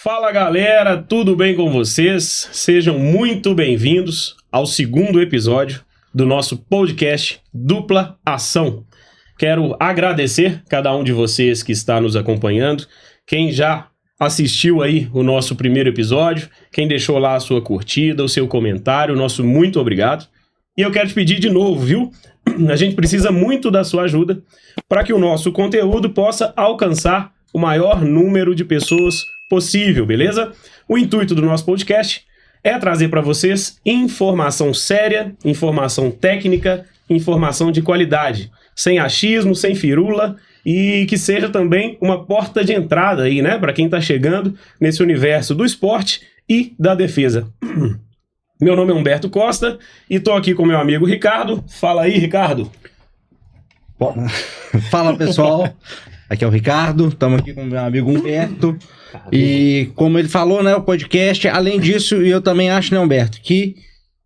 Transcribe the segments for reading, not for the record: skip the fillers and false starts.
Fala galera, tudo bem com vocês? Sejam muito bem-vindos ao segundo episódio do nosso podcast Dupla Ação. Quero agradecer cada um de vocês que está nos acompanhando, quem já assistiu aí o nosso primeiro episódio, quem deixou lá a sua curtida, o seu comentário, nosso muito obrigado. E eu quero te pedir de novo, viu? A gente precisa muito da sua ajuda para que o nosso conteúdo possa alcançar o maior número de pessoas possível, beleza? O intuito do nosso podcast é trazer para vocês informação séria, informação técnica, informação de qualidade, sem achismo, sem firula, e que seja também uma porta de entrada aí, né, para quem está chegando nesse universo do esporte e da defesa. Meu nome é Humberto Costa e tô aqui com meu amigo Ricardo. Fala aí, Ricardo. Fala, pessoal. Aqui é o Ricardo, estamos aqui com meu amigo Humberto. E como ele falou, né, o podcast, além disso, e eu também acho, né, Humberto, que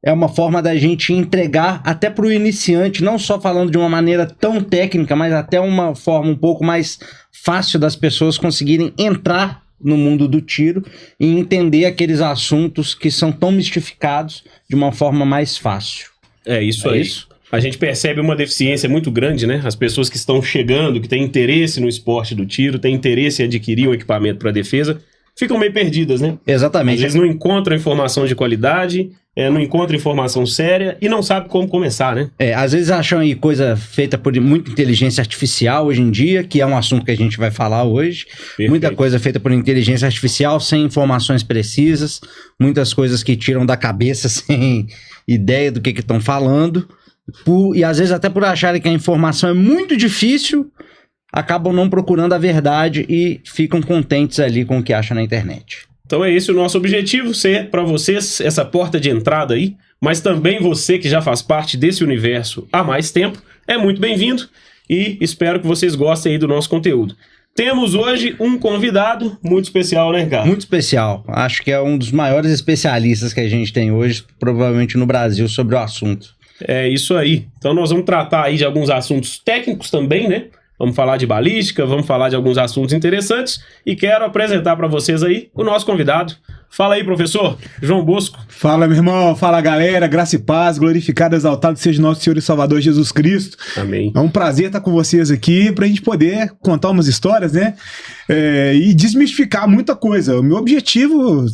é uma forma da gente entregar até para o iniciante, não só falando de uma maneira tão técnica, mas até uma forma um pouco mais fácil das pessoas conseguirem entrar no mundo do tiro e entender aqueles assuntos que são tão mistificados de uma forma mais fácil. É isso aí. A gente percebe uma deficiência muito grande, né? As pessoas que estão chegando, que têm interesse no esporte do tiro, têm interesse em adquirir um equipamento para defesa, ficam meio perdidas, né? Exatamente. Às vezes não encontram informação de qualidade, não encontram informação séria e não sabem como começar, né? Às vezes acham aí coisa feita por muita inteligência artificial hoje em dia, que é um assunto que a gente vai falar hoje. Perfeito. Muita coisa feita por inteligência artificial sem informações precisas, muitas coisas que tiram da cabeça sem ideia do que estão falando. E às vezes até por acharem que a informação é muito difícil, acabam não procurando a verdade e ficam contentes ali com o que acham na internet. Então é esse o nosso objetivo, ser para vocês essa porta de entrada aí, mas também você que já faz parte desse universo há mais tempo, é muito bem-vindo e espero que vocês gostem aí do nosso conteúdo. Temos hoje um convidado muito especial, né, Ricardo? Muito especial. Acho que é um dos maiores especialistas que a gente tem hoje, provavelmente no Brasil, sobre o assunto. É isso aí. Então nós vamos tratar aí de alguns assuntos técnicos também, né? Vamos falar de balística, vamos falar de alguns assuntos interessantes e quero apresentar para vocês aí o nosso convidado. Fala aí, professor João Bosco. Fala, meu irmão. Fala, galera. Graça e paz, glorificado, exaltado seja nosso Senhor e Salvador Jesus Cristo. Amém. É um prazer estar com vocês aqui pra gente poder contar umas histórias, né? E desmistificar muita coisa. O meu objetivo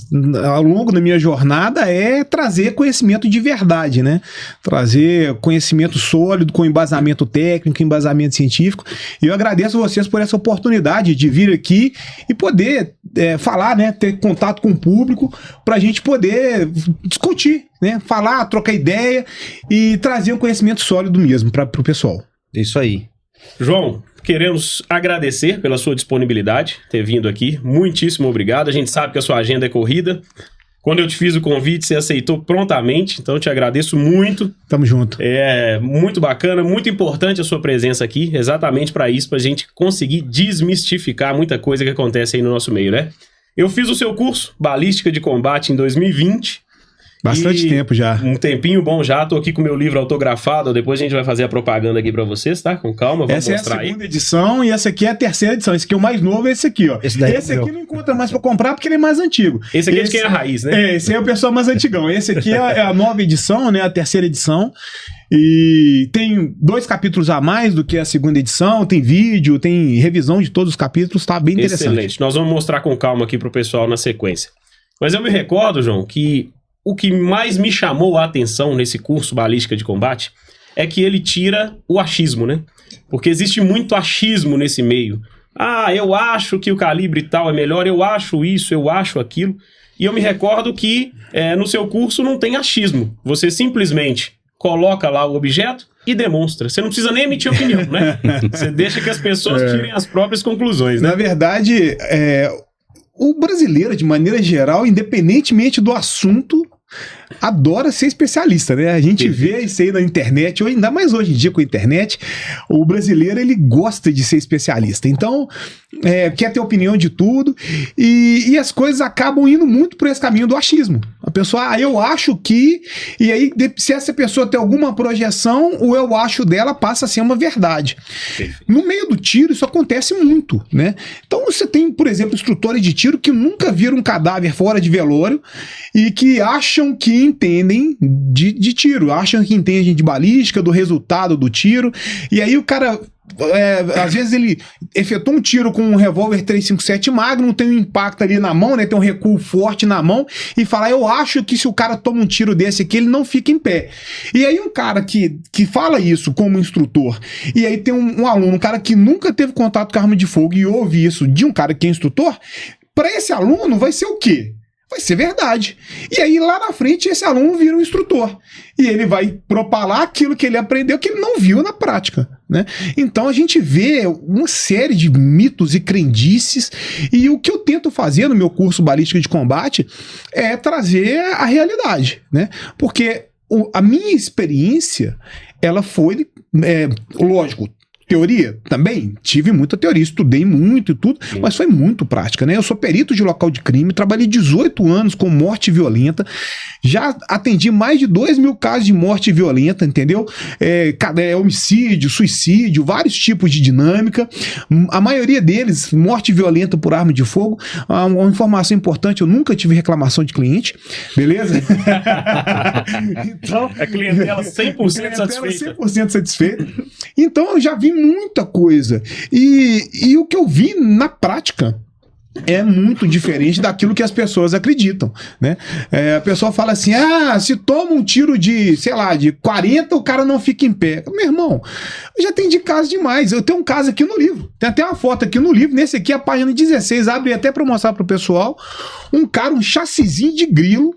ao longo da minha jornada é trazer conhecimento de verdade, né? Trazer conhecimento sólido, com embasamento técnico, embasamento científico. E eu agradeço a vocês por essa oportunidade de vir aqui e poder falar, né? Ter contato com o público para a gente poder discutir, né? Falar, trocar ideia e trazer um conhecimento sólido mesmo para o pessoal. Isso aí. João, queremos agradecer pela sua disponibilidade, ter vindo aqui. Muitíssimo obrigado. A gente sabe que a sua agenda é corrida. Quando eu te fiz o convite, você aceitou prontamente, então eu te agradeço muito. Tamo junto. É muito bacana, muito importante a sua presença aqui, exatamente para isso, para a gente conseguir desmistificar muita coisa que acontece aí no nosso meio, né? Eu fiz o seu curso, Balística de Combate, em 2020. Bastante tempo já. Um tempinho bom já, tô aqui com o meu livro autografado, depois a gente vai fazer a propaganda aqui pra vocês, tá? Com calma, vamos mostrar aí. Essa é a segunda edição e essa aqui é a terceira edição. Esse aqui é o mais novo, esse aqui, ó. Esse aqui não encontra mais pra comprar porque ele é mais antigo. Esse aqui é de quem é a raiz, né? Esse é o pessoal mais antigão. Esse aqui é a nova edição, né? A terceira edição. E tem 2 capítulos a mais do que a segunda edição, tem vídeo, tem revisão de todos os capítulos, tá bem interessante. Excelente, nós vamos mostrar com calma aqui pro pessoal na sequência. Mas eu me recordo, João, que o que mais me chamou a atenção nesse curso Balística de Combate é que ele tira o achismo, né? Porque existe muito achismo nesse meio. Ah, eu acho que o calibre tal é melhor, eu acho isso, eu acho aquilo. E eu me recordo que no seu curso não tem achismo. Você simplesmente coloca lá o objeto e demonstra. Você não precisa nem emitir opinião, né? Você deixa que as pessoas tirem as próprias conclusões, né? Na verdade, o brasileiro, de maneira geral, independentemente do assunto, adora ser especialista, né? A gente vê isso aí na internet, ou ainda mais hoje em dia com a internet, o brasileiro, ele gosta de ser especialista. Então, quer ter opinião de tudo e as coisas acabam indo muito por esse caminho do achismo. A pessoa, eu acho que, e aí se essa pessoa tem alguma projeção, o eu acho dela passa a ser uma verdade. No meio do tiro isso acontece muito, né? Então você tem, por exemplo, instrutores de tiro que nunca viram um cadáver fora de velório e que acham que entendem de tiro, acham que entendem de balística, do resultado do tiro, e aí o cara... às vezes ele efetua um tiro com um revólver 357 Magnum, tem um impacto ali na mão, né, tem um recuo forte na mão, e fala, eu acho que se o cara toma um tiro desse aqui, ele não fica em pé. E aí um cara que fala isso como instrutor, e aí tem um aluno, um cara que nunca teve contato com arma de fogo e ouve isso de um cara que é instrutor, para esse aluno vai ser o quê? Vai ser verdade. E aí lá na frente esse aluno vira um instrutor. E ele vai propalar aquilo que ele aprendeu que ele não viu na prática, né? Então a gente vê uma série de mitos e crendices, e o que eu tento fazer no meu curso Balística de Combate é trazer a realidade, né? Porque a minha experiência, ela foi, lógico, teoria também, tive muita teoria, estudei muito e tudo, mas foi muito prática, né? Eu sou perito de local de crime, trabalhei 18 anos com morte violenta, já atendi mais de 2.000 casos de morte violenta, entendeu? Homicídio, suicídio, vários tipos de dinâmica, a maioria deles, morte violenta por arma de fogo. Uma informação importante, eu nunca tive reclamação de cliente, beleza? Então, a clientela 100% satisfeita. 100% satisfeita. Então eu já vi muita coisa. E o que eu vi na prática é muito diferente daquilo que as pessoas acreditam, né? A pessoa fala assim, se toma um tiro de, sei lá, de 40, o cara não fica em pé. Meu irmão, eu já atendi caso demais. Eu tenho um caso aqui no livro. Tem até uma foto aqui no livro. Nesse aqui, a página 16, abre até para mostrar pro pessoal. Um cara, um chassizinho de grilo,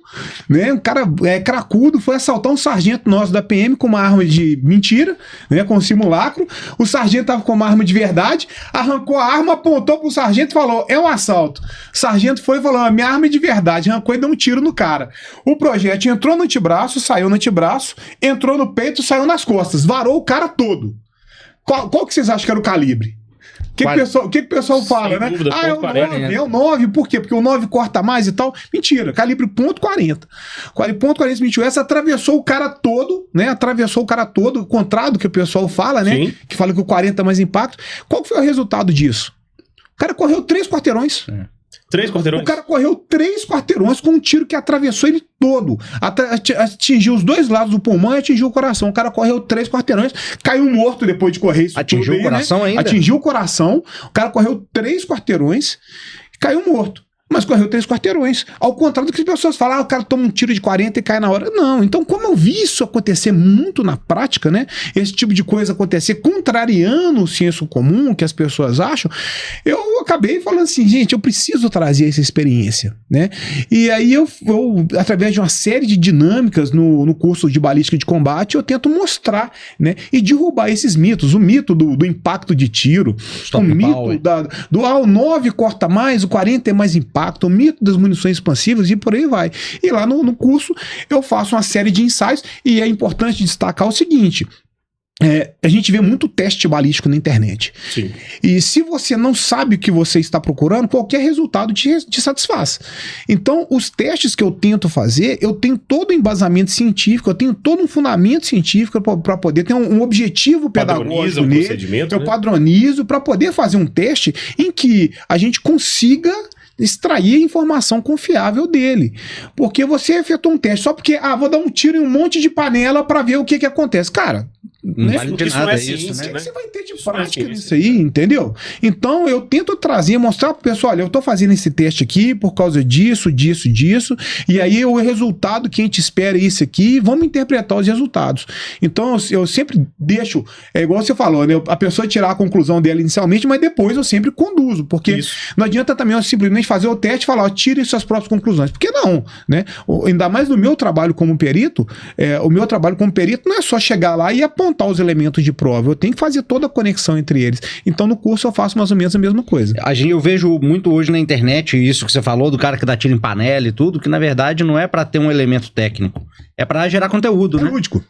né? Um cara cracudo, foi assaltar um sargento nosso da PM com uma arma de mentira, né? Com um simulacro. O sargento tava com uma arma de verdade, arrancou a arma, apontou pro sargento e falou, é um assalto. O sargento foi e falou, minha arma é de verdade, arrancou e deu um tiro no cara. O projétil entrou no antebraço, saiu no antebraço, entrou no peito, saiu nas costas, varou o cara todo. Qual que vocês acham que era o calibre? O que o pessoal fala, né? Dúvida, é o 9, por quê? Porque o 9 corta mais e tal. Mentira, calibre .40. .40 mentiu. Essa atravessou o cara todo, né? Atravessou o cara todo, o contrário do que o pessoal fala, né? Sim. Que fala que o 40 é mais impacto. Qual foi o resultado disso? O cara correu 3 quarteirões. 3 quarteirões? O cara correu 3 quarteirões com um tiro que atravessou ele todo. Atingiu os 2 lados do pulmão e atingiu o coração. O cara correu 3 quarteirões, caiu morto depois de correr isso. Atingiu o coração, né? Ainda? Atingiu o coração. O cara correu 3 quarteirões e caiu morto. Mas correu 3 quarteirões. Ao contrário do que as pessoas falam, o cara toma um tiro de 40 e cai na hora. Não. Então, como eu vi isso acontecer muito na prática, né? Esse tipo de coisa acontecer contrariando o senso comum que as pessoas acham, eu acabei falando assim, gente, eu preciso trazer essa experiência, né? E aí eu através de uma série de dinâmicas no curso de balística de combate, eu tento mostrar, né? E derrubar esses mitos. O mito do impacto de tiro, o mito o 9 corta mais, o 40 é mais impacto, o mito das munições expansivas e por aí vai. E lá no curso eu faço uma série de ensaios e é importante destacar o seguinte, a gente vê muito teste balístico na internet. Sim. E se você não sabe o que você está procurando, qualquer resultado te satisfaz. Então, os testes que eu tento fazer, eu tenho todo o embasamento científico, eu tenho todo um fundamento científico para poder ter um objetivo pedagógico nele. Eu padronizo para poder fazer um teste em que a gente consiga extrair a informação confiável dele. Porque você efetua um teste só porque, vou dar um tiro em um monte de panela para ver o que acontece. Cara, não vale de nada isso, né? Você vai ter de prática nisso aí, entendeu? Então eu tento trazer, mostrar pro pessoal, olha, eu tô fazendo esse teste aqui por causa disso, e aí o resultado que a gente espera é isso aqui, vamos interpretar os resultados. Então eu sempre deixo, igual você falou, né? A pessoa tirar a conclusão dela inicialmente, mas depois eu sempre conduzo, porque não adianta também eu simplesmente fazer o teste e falar, tire suas próprias conclusões, porque não, né? Ainda mais no meu trabalho como perito, o meu trabalho como perito não é só chegar lá e apontar os elementos de prova, eu tenho que fazer toda a conexão entre eles. Então no curso eu faço mais ou menos a mesma coisa. Eu vejo muito hoje na internet isso que você falou, do cara que dá tiro em panela e tudo, que na verdade não é pra ter um elemento técnico, é pra gerar conteúdo, né? Lúdico.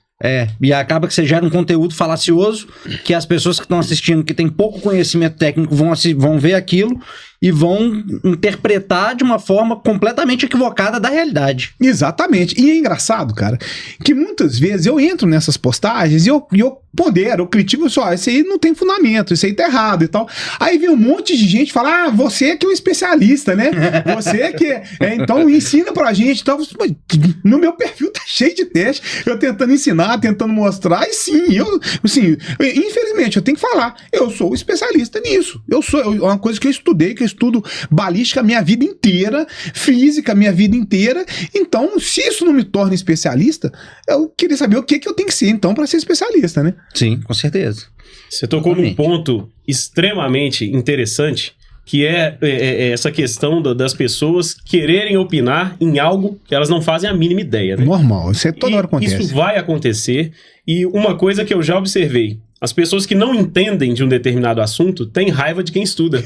E acaba que você gera um conteúdo falacioso, que as pessoas que estão assistindo, que tem pouco conhecimento técnico, vão ver aquilo e vão interpretar de uma forma completamente equivocada da realidade. Exatamente. E é engraçado, cara, que muitas vezes eu entro nessas postagens e eu pondero, eu critico só, esse aí não tem fundamento, isso aí tá errado e tal. Aí vem um monte de gente falar, ah, você que é um especialista, né? Você que então ensina pra gente e tal. No meu perfil tá cheio de teste, eu tentando ensinar, tentando mostrar, e sim, infelizmente, eu tenho que falar, eu sou especialista nisso. É uma coisa que eu estudei, que eu estudo balística a minha vida inteira, física a minha vida inteira. Então, se isso não me torna especialista, eu queria saber o que eu tenho que ser, então, para ser especialista, né? Sim, com certeza. Você tocou num ponto extremamente interessante, que é essa questão das pessoas quererem opinar em algo que elas não fazem a mínima ideia, né? Normal, isso toda hora acontece. Isso vai acontecer, e uma coisa que eu já observei, as pessoas que não entendem de um determinado assunto têm raiva de quem estuda.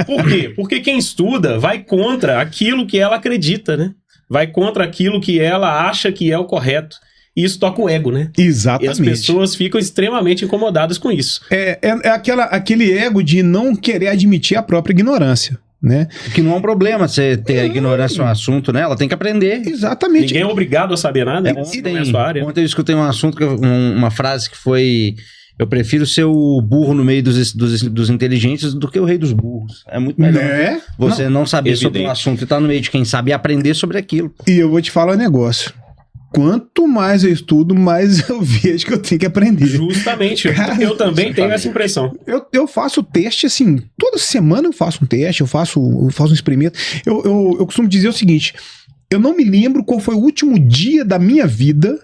Por quê? Porque quem estuda vai contra aquilo que ela acredita, né? Vai contra aquilo que ela acha que é o correto. E isso toca o ego, né? Exatamente. E as pessoas ficam extremamente incomodadas com isso. É aquele ego de não querer admitir a própria ignorância, né? Que não é um problema você ter a ignorância no assunto, né? Ela tem que aprender. Exatamente. Ninguém é obrigado a saber nada. Ontem eu escutei um assunto, uma frase que foi: eu prefiro ser o burro no meio dos inteligentes do que o rei dos burros. É muito melhor. Você não saber sobre o assunto e estar no meio de quem sabe e aprender sobre aquilo. E eu vou te falar um negócio. Quanto mais eu estudo, mais eu vejo que eu tenho que aprender. Justamente. Eu também tenho essa impressão. Eu faço teste, assim, toda semana eu faço um teste, eu faço um experimento. Eu costumo dizer o seguinte: eu não me lembro qual foi o último dia da minha vida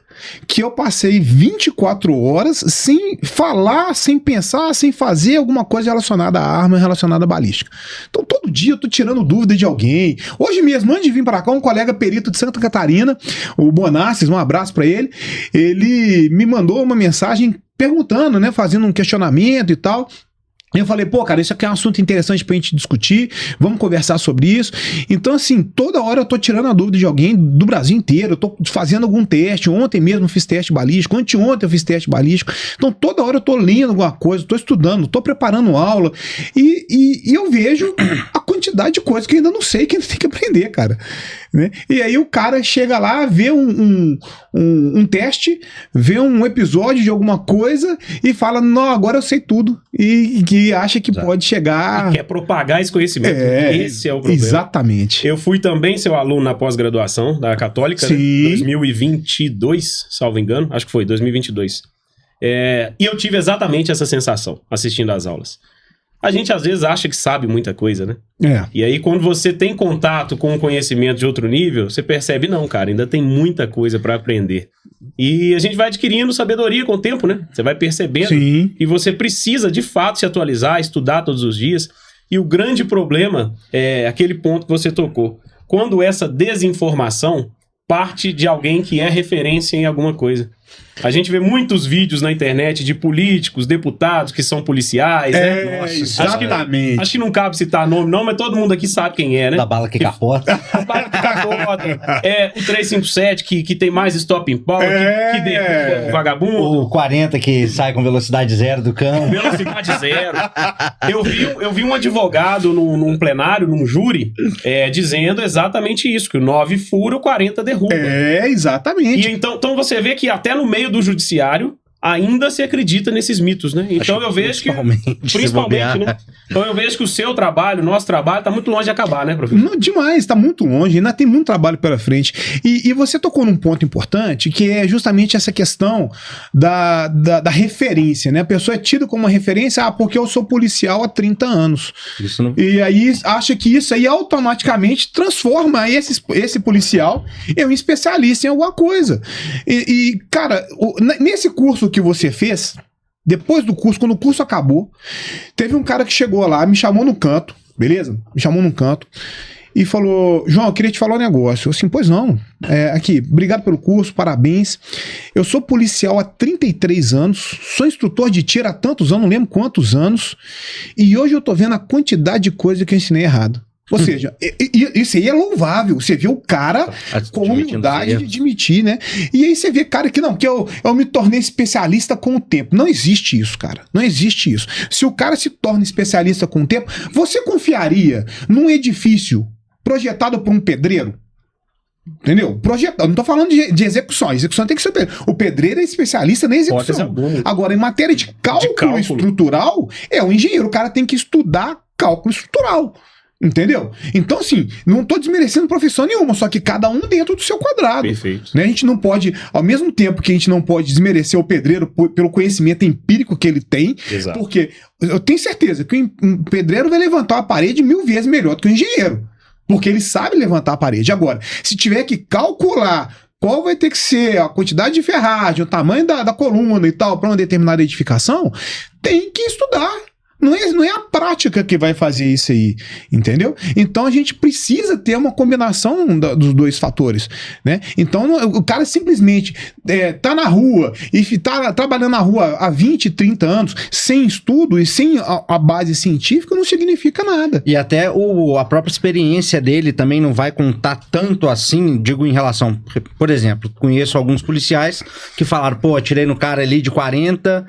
que eu passei 24 horas sem falar, sem pensar, sem fazer alguma coisa relacionada à arma, relacionada à balística. Então todo dia eu tô tirando dúvida de alguém. Hoje mesmo, antes de vir para cá, um colega perito de Santa Catarina, o Bonassis, um abraço para ele, ele me mandou uma mensagem perguntando, né, fazendo um questionamento e tal. Eu falei, pô, cara, isso aqui é um assunto interessante pra gente discutir, vamos conversar sobre isso. Então, assim, toda hora eu tô tirando a dúvida de alguém do Brasil inteiro, eu tô fazendo algum teste. Ontem mesmo eu fiz teste balístico, anteontem eu fiz teste balístico. Então, toda hora eu tô lendo alguma coisa, tô estudando, tô preparando aula, e eu vejo a quantidade de coisas que eu ainda não sei, que ainda tem que aprender, cara. Né? E aí o cara chega lá, vê um teste, vê um episódio de alguma coisa e fala, não, agora eu sei tudo. E que acha que pode chegar... E quer propagar esse conhecimento. Esse é o problema. Exatamente. Eu fui também seu aluno na pós-graduação da Católica, né? 2022, salvo engano. Acho que foi, 2022. E eu tive exatamente essa sensação assistindo às aulas. A gente às vezes acha que sabe muita coisa, né? E aí quando você tem contato com um conhecimento de outro nível, você percebe, não, cara, ainda tem muita coisa para aprender. E a gente vai adquirindo sabedoria com o tempo, né? Você vai percebendo que você precisa, de fato, se atualizar, estudar todos os dias. E o grande problema é aquele ponto que você tocou. Quando essa desinformação parte de alguém que é referência em alguma coisa. A gente vê muitos vídeos na internet de políticos, deputados que são policiais, né? Nossa, exatamente. Acho que não cabe citar nome, não, mas todo mundo aqui sabe quem é, né? Da bala que capota. A bala que capota. O 357, que tem mais stop and power, que derruba o vagabundo. O 40 que sai com velocidade zero do cão. Velocidade zero. Eu vi um advogado num plenário, num júri, dizendo exatamente isso, que o 9 fura, o 40 derruba. Exatamente. E então você vê que até no meio do judiciário ainda se acredita nesses mitos, né? Então eu vejo que... Principalmente, né? Então eu vejo que o seu trabalho, o nosso trabalho, tá muito longe de acabar, né, professor? Não, demais, tá muito longe, ainda tem muito trabalho pela frente. E você tocou num ponto importante, que é justamente essa questão da referência, né? A pessoa é tida como uma referência, porque eu sou policial há 30 anos. Isso não... E aí acha que isso aí automaticamente transforma esse policial em um especialista em alguma coisa. E cara, nesse curso que você fez, depois do curso, quando o curso acabou, teve um cara que chegou lá, me chamou no canto, beleza? Me chamou no canto e falou, João, eu queria te falar um negócio. Eu assim, pois não, aqui, obrigado pelo curso, parabéns. Eu sou policial há 33 anos, sou instrutor de tiro há tantos anos, não lembro quantos anos, e hoje eu tô vendo a quantidade de coisa que eu ensinei errado. Ou seja, isso aí é louvável. Você vê o cara com humildade de admitir, né? E aí você vê, cara, que eu me tornei especialista com o tempo. Não existe isso, cara. Não existe isso. Se o cara se torna especialista com o tempo, você confiaria num edifício projetado por um pedreiro? Entendeu? Projetado. Não tô falando de execução. A execução tem que ser o pedreiro é especialista na execução. Agora, em matéria de cálculo estrutural, é o engenheiro. O cara tem que estudar cálculo estrutural. Entendeu? Então, assim, não tô desmerecendo profissão nenhuma, só que cada um dentro do seu quadrado. Perfeito. Né? A gente não pode, ao mesmo tempo que a gente não pode desmerecer o pedreiro pelo conhecimento empírico que ele tem, Exato. Porque eu tenho certeza que um pedreiro vai levantar a parede 1000 vezes melhor do que o engenheiro, porque ele sabe levantar a parede. Agora, se tiver que calcular qual vai ter que ser a quantidade de ferragem, o tamanho da coluna e tal, para uma determinada edificação, tem que estudar. Não é a prática que vai fazer isso aí, entendeu? Então a gente precisa ter uma combinação dos dois fatores, né? Então o cara simplesmente tá na rua e tá trabalhando na rua há 20, 30 anos, sem estudo e sem a base científica, não significa nada. E até a própria experiência dele também não vai contar tanto assim, digo em relação... Por exemplo, conheço alguns policiais que falaram, pô, atirei no cara ali de 40...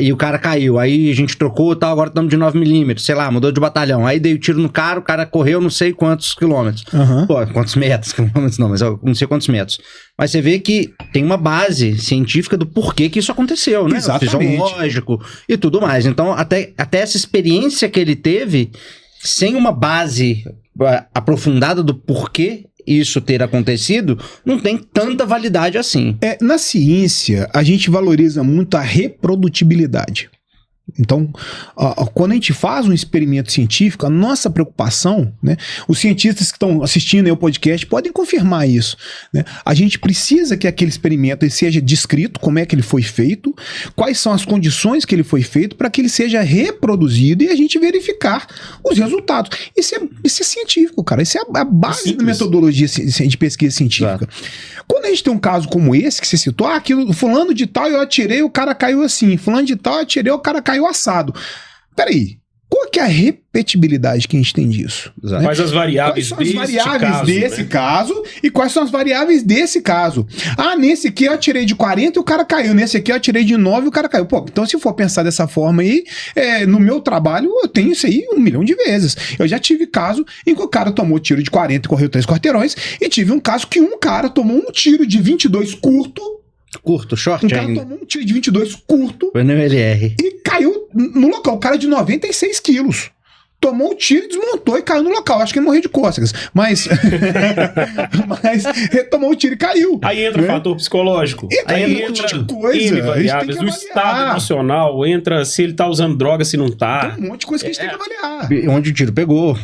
e o cara caiu, aí a gente trocou e tal, agora estamos de 9mm, sei lá, mudou de batalhão, aí dei o tiro no cara, o cara correu não sei quantos quilômetros, pô, quantos metros, quilômetros não, mas eu não sei quantos metros, mas você vê que tem uma base científica do porquê que isso aconteceu, né? Exatamente. Fisiológico e tudo mais, então até essa experiência que ele teve, sem uma base aprofundada do porquê isso ter acontecido, não tem tanta validade assim. Na ciência, a gente valoriza muito a reprodutibilidade. Então, quando a gente faz um experimento científico, a nossa preocupação, né, os cientistas que estão assistindo aí o podcast podem confirmar isso, né? A gente precisa que aquele experimento ele seja descrito, como é que ele foi feito, quais são as condições que ele foi feito para que ele seja reproduzido e a gente verificar os resultados. Isso é científico, cara. Isso é a base da metodologia de pesquisa científica. Quando a gente tem um caso como esse que você citou, aquilo, fulano de tal eu atirei, o cara caiu assim, fulano de tal eu atirei, o cara caiu assado. Peraí, qual que é a repetibilidade que a gente tem disso? Né? Quais as variáveis, desse caso e quais são as variáveis desse caso? Ah, nesse aqui eu atirei de 40 e o cara caiu, nesse aqui eu atirei de 9 e o cara caiu. Pô, então se for pensar dessa forma aí, no meu trabalho eu tenho isso aí 1 milhão de vezes. Eu já tive caso em que o cara tomou tiro de 40 e correu 3 quarteirões e tive um caso que um cara tomou um tiro de 22 curto, short ainda. Um cara ainda. tomou um tiro de 22 curto. Foi no LR. E caiu no local. O cara de 96 quilos. Tomou o tiro, desmontou e caiu no local. Acho que ele morreu de cócegas. Mas ele tomou o tiro e caiu. Aí entra o fator psicológico. Aí entra um monte de coisa. Variáveis, o estado emocional, entra se ele tá usando droga, se não tá. Tem um monte de coisa que a gente tem que avaliar. Onde o tiro pegou.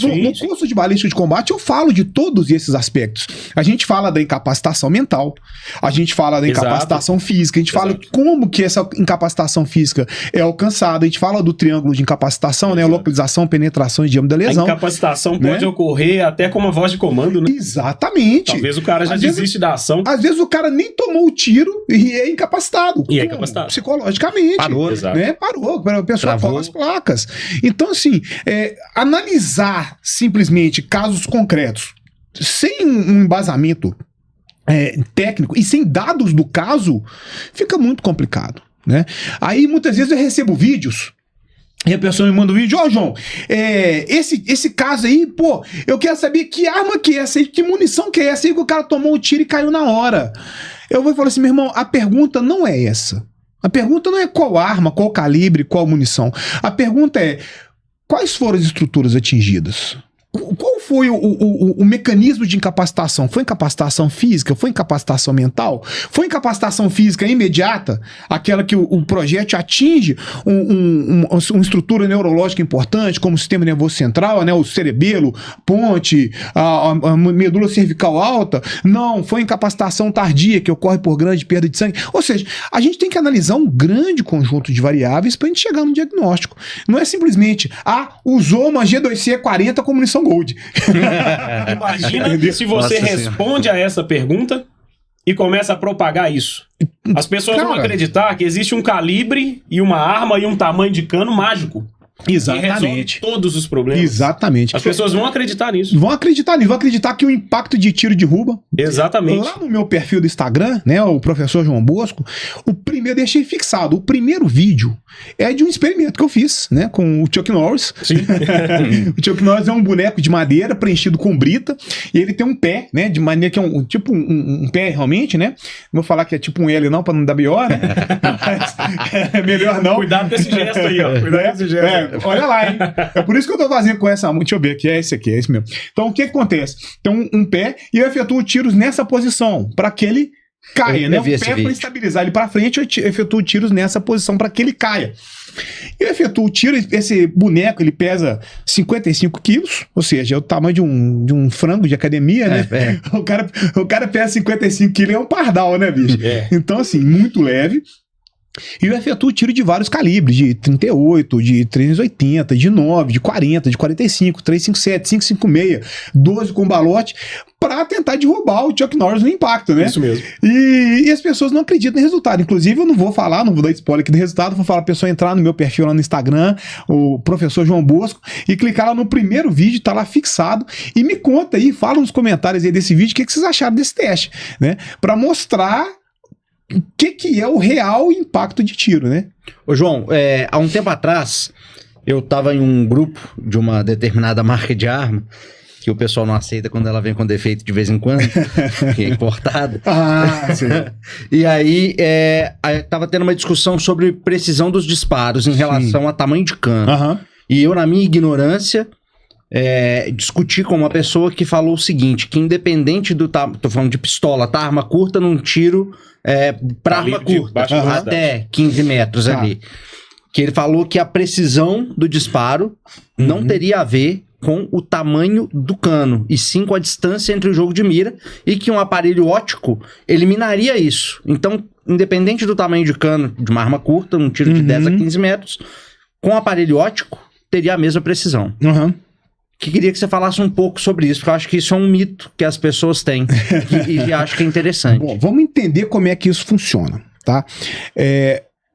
No curso de balística de combate eu falo de todos esses aspectos. A gente fala da incapacitação mental, a gente fala da incapacitação física, a gente fala como que essa incapacitação física é alcançada, a gente fala do triângulo de incapacitação, né? Localização, penetração e diâmetro da lesão. A incapacitação pode ocorrer até com uma voz de comando, né? Exatamente. Talvez o cara já desiste da ação. Às vezes o cara nem tomou o tiro e é incapacitado. E é incapacitado. Psicologicamente. Parou, né? Parou. A pessoa cola as placas. Então, assim, analisar simplesmente casos concretos sem um embasamento técnico e sem dados do caso, fica muito complicado, né? Aí, muitas vezes eu recebo vídeos e a pessoa me manda um vídeo, João, esse caso aí, pô, eu quero saber que arma que é essa aí, que munição que é essa aí que o cara tomou o tiro e caiu na hora. Eu vou falar assim, meu irmão, a pergunta não é essa. A pergunta não é qual arma, qual calibre, qual munição. A pergunta é, quais foram as estruturas atingidas? Qual foi o mecanismo de incapacitação? Foi incapacitação física? Foi incapacitação mental? Foi incapacitação física imediata? Aquela que o projétil atinge uma estrutura neurológica importante, como o sistema nervoso central, né, o cerebelo, ponte, a medula cervical alta? Não, foi incapacitação tardia, que ocorre por grande perda de sangue. Ou seja, a gente tem que analisar um grande conjunto de variáveis para a gente chegar no diagnóstico. Não é simplesmente, usou uma G2C40 com munição Gold. Imagina se você responde a essa pergunta e começa a propagar isso. As pessoas vão acreditar que existe um calibre e uma arma e um tamanho de cano mágico. Exatamente. E resolve todos os problemas. Exatamente. As pessoas vão acreditar nisso. Vão acreditar que o impacto de tiro derruba. Exatamente. Lá no meu perfil do Instagram, né, o professor João Bosco, eu deixei fixado. O primeiro vídeo é de um experimento que eu fiz, né, com o Chuck Norris. Sim. O Chuck Norris é um boneco de madeira preenchido com brita, e ele tem um pé, né, de maneira que é um pé realmente, né? Não vou falar que é tipo um L não, pra não dar B.O., né? Mas é melhor não. Cuidado com esse gesto aí, ó. Cuidado com esse gesto. Olha lá, hein? É por isso que eu tô fazendo com essa... Deixa eu ver aqui, é esse mesmo. Então, o que acontece? Tem um pé e eu efetuo tiros nessa posição, para que ele caia, né? O pé para estabilizar ele para frente, eu efetuo tiros nessa posição para que ele caia. Eu efetuo o tiro, esse boneco, ele pesa 55 quilos, ou seja, é o tamanho de um frango de academia, né? O cara pesa 55 quilos, é um pardal, né, bicho? Então, assim, muito leve. E eu efetuo tiro de vários calibres, de 38, de 380, de 9, de 40, de 45, 357, 556, 12 com balote, para tentar derrubar o Chuck Norris no impacto, né? Isso mesmo. E as pessoas não acreditam no resultado. Inclusive, eu não vou dar spoiler aqui do resultado, vou falar a pessoa entrar no meu perfil lá no Instagram, o professor João Bosco, e clicar lá no primeiro vídeo, tá lá fixado, e me conta aí, fala nos comentários aí desse vídeo, o que vocês acharam desse teste, né? Para mostrar o que é o real impacto de tiro, né? Ô João, há um tempo atrás, eu tava em um grupo de uma determinada marca de arma, que o pessoal não aceita quando ela vem com defeito de vez em quando, que é importada. Sim. E aí, tava tendo uma discussão sobre precisão dos disparos em relação a tamanho de cano. E eu, na minha ignorância, discuti com uma pessoa que falou o seguinte, que independente do tamanho, tô falando de pistola, tá? Arma curta num tiro pra arma curta, até 15 metros ali. Que ele falou que a precisão do disparo não teria a ver com o tamanho do cano, e sim com a distância entre o jogo de mira, e que um aparelho óptico eliminaria isso. Então, independente do tamanho de cano de uma arma curta, um tiro de 10 a 15 metros, com o aparelho óptico, teria a mesma precisão. Que queria que você falasse um pouco sobre isso, porque eu acho que isso é um mito que as pessoas têm e acho que é interessante. Bom, vamos entender como é que isso funciona, tá?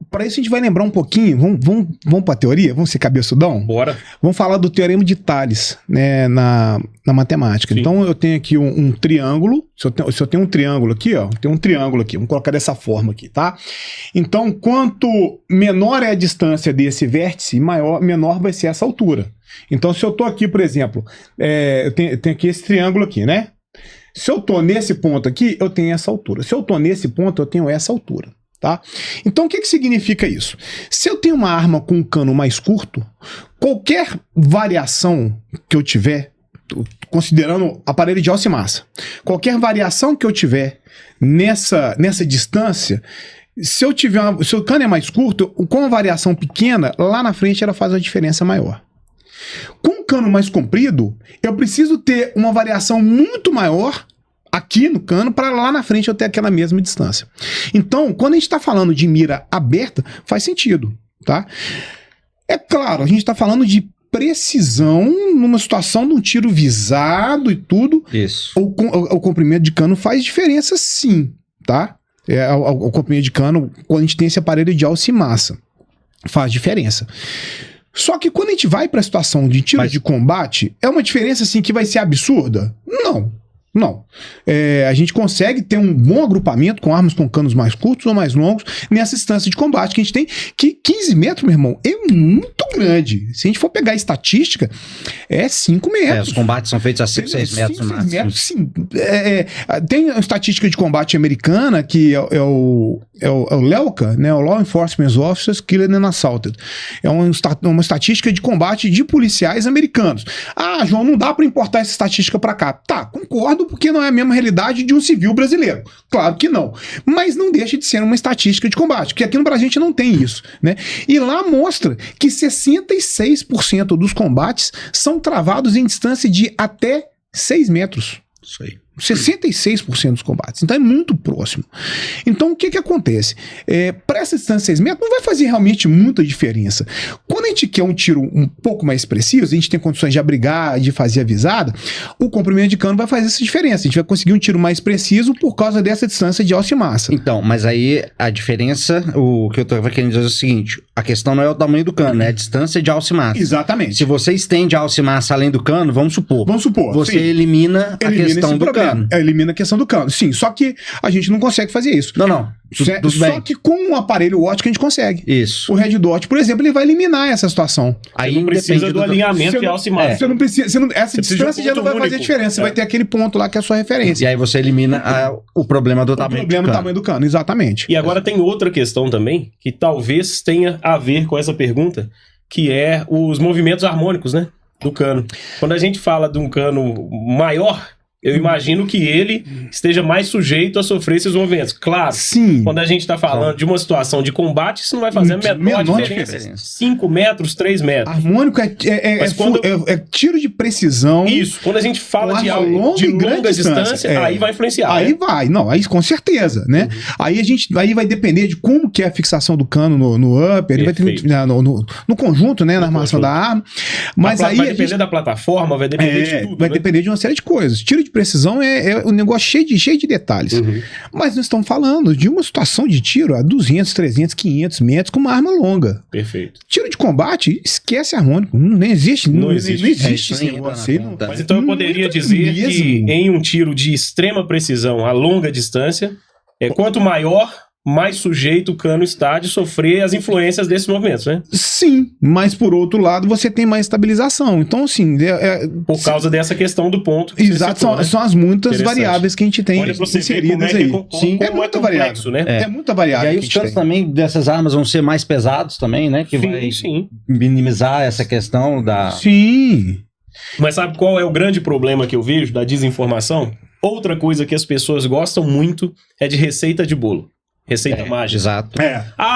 Para isso a gente vai lembrar um pouquinho, vamos para a teoria? Vamos ser cabeçudão? Bora. Vamos falar do teorema de Thales, né, na matemática. Sim. Então eu tenho aqui um triângulo, se eu tenho um triângulo aqui, ó, tem um triângulo aqui, vamos colocar dessa forma aqui, tá? Então quanto menor é a distância desse vértice, menor vai ser essa altura. Então se eu tô aqui, por exemplo, eu tenho aqui esse triângulo aqui, né? Se eu tô nesse ponto aqui, eu tenho essa altura. Se eu tô nesse ponto, eu tenho essa altura. Tá? Então o que significa isso? Se eu tenho uma arma com um cano mais curto, qualquer variação que eu tiver, considerando aparelho de alça e massa, qualquer variação que eu tiver nessa distância, se o cano é mais curto, com uma variação pequena, lá na frente ela faz uma diferença maior. Com um cano mais comprido, eu preciso ter uma variação muito maior aqui no cano, para lá na frente eu ter aquela mesma distância. Então, quando a gente está falando de mira aberta, faz sentido, tá? É claro, a gente está falando de precisão numa situação de um tiro visado e tudo. Isso. O comprimento de cano faz diferença sim, tá? O comprimento de cano, quando a gente tem esse aparelho de alça e massa, faz diferença. Só que quando a gente vai para a situação de tiro de combate, é uma diferença assim que vai ser absurda? Não. A gente consegue ter um bom agrupamento com armas com canos mais curtos ou mais longos nessa distância de combate que a gente tem, que 15 metros, meu irmão, é muito grande. Se a gente for pegar a estatística, é 5 metros. Os combates são feitos a 5, 6 metros no máximo. 6 metros, sim. Tem a estatística de combate americana, que é o LEOCA, né, o Law Enforcement Officers Killed and Assaulted. É uma estatística de combate de policiais americanos. Ah, João, não dá para importar essa estatística para cá. Tá, concordo, porque não é a mesma realidade de um civil brasileiro. Claro que não. Mas não deixa de ser uma estatística de combate, porque aqui no Brasil a gente não tem isso, né? E lá mostra que 66% dos combates são travados em distância de até 6 metros. Isso aí. 66% dos combates. Então é muito próximo. Então o que acontece? Para essa distância de 6 metros não vai fazer realmente muita diferença. Quando a gente quer um tiro um pouco mais preciso, a gente tem condições de abrigar, de fazer avisada, o comprimento de cano vai fazer essa diferença. A gente vai conseguir um tiro mais preciso por causa dessa distância de alça e massa. Então, mas aí a diferença, o que eu tô querendo dizer é o seguinte, a questão não é o tamanho do cano, é a distância de alça e massa. Exatamente. Se você estende a alça e massa além do cano, vamos supor, você sim. elimina a questão do cano. Elimina a questão do cano. Sim, só que a gente não consegue fazer isso. Não. Tudo só bem. que com um aparelho óptico a gente consegue. Isso. O Red Dot, por exemplo, ele vai eliminar essa situação. Aí não precisa do alinhamento de alça e massa. Você não precisa, essa distância já não vai fazer diferença. Você vai ter aquele ponto lá que é a sua referência. E aí você elimina o problema do tamanho do cano. Do tamanho do cano, exatamente. E agora tem outra questão também, que talvez tenha a ver com essa pergunta, que é os movimentos harmônicos, né? Do cano. Quando a gente fala de um cano maior, eu imagino que ele esteja mais sujeito a sofrer esses movimentos. Claro, sim. Quando a gente está falando de uma situação de combate, isso não vai fazer a menor diferença. 5 metros, 3 metros. Harmônico é tiro de precisão. Isso. Quando a gente fala de longa distância, aí vai influenciar. Aí vai. Não, aí com certeza, né? Aí vai depender de como que é a fixação do cano no upper, ele vai ter, no conjunto, né? Na armação da arma. Mas aí vai depender da plataforma, vai depender de tudo. Vai depender de uma série de coisas. Tiro de precisão é um negócio cheio de detalhes. Mas nós estamos falando de uma situação de tiro a 200, 300, 500 metros com uma arma longa. Perfeito. Tiro de combate, esquece harmônico. Não existe esse negócio aí. Mas então eu poderia dizer que em um tiro de extrema precisão a longa distância, quanto maior, mais sujeito o cano está de sofrer as influências desses movimentos, né? Sim, mas por outro lado você tem mais estabilização. Então, assim... por causa dessa questão do ponto que exato, são as muitas variáveis que a gente tem inseridas aí. Sim, é muita variável, né? É muita variável. E aí os canos também dessas armas vão ser mais pesados também, né? Que vai minimizar essa questão da... Sim. Mas sabe qual é o grande problema que eu vejo da desinformação? Outra coisa que as pessoas gostam muito é de receita de bolo. Receita mágica. Exato.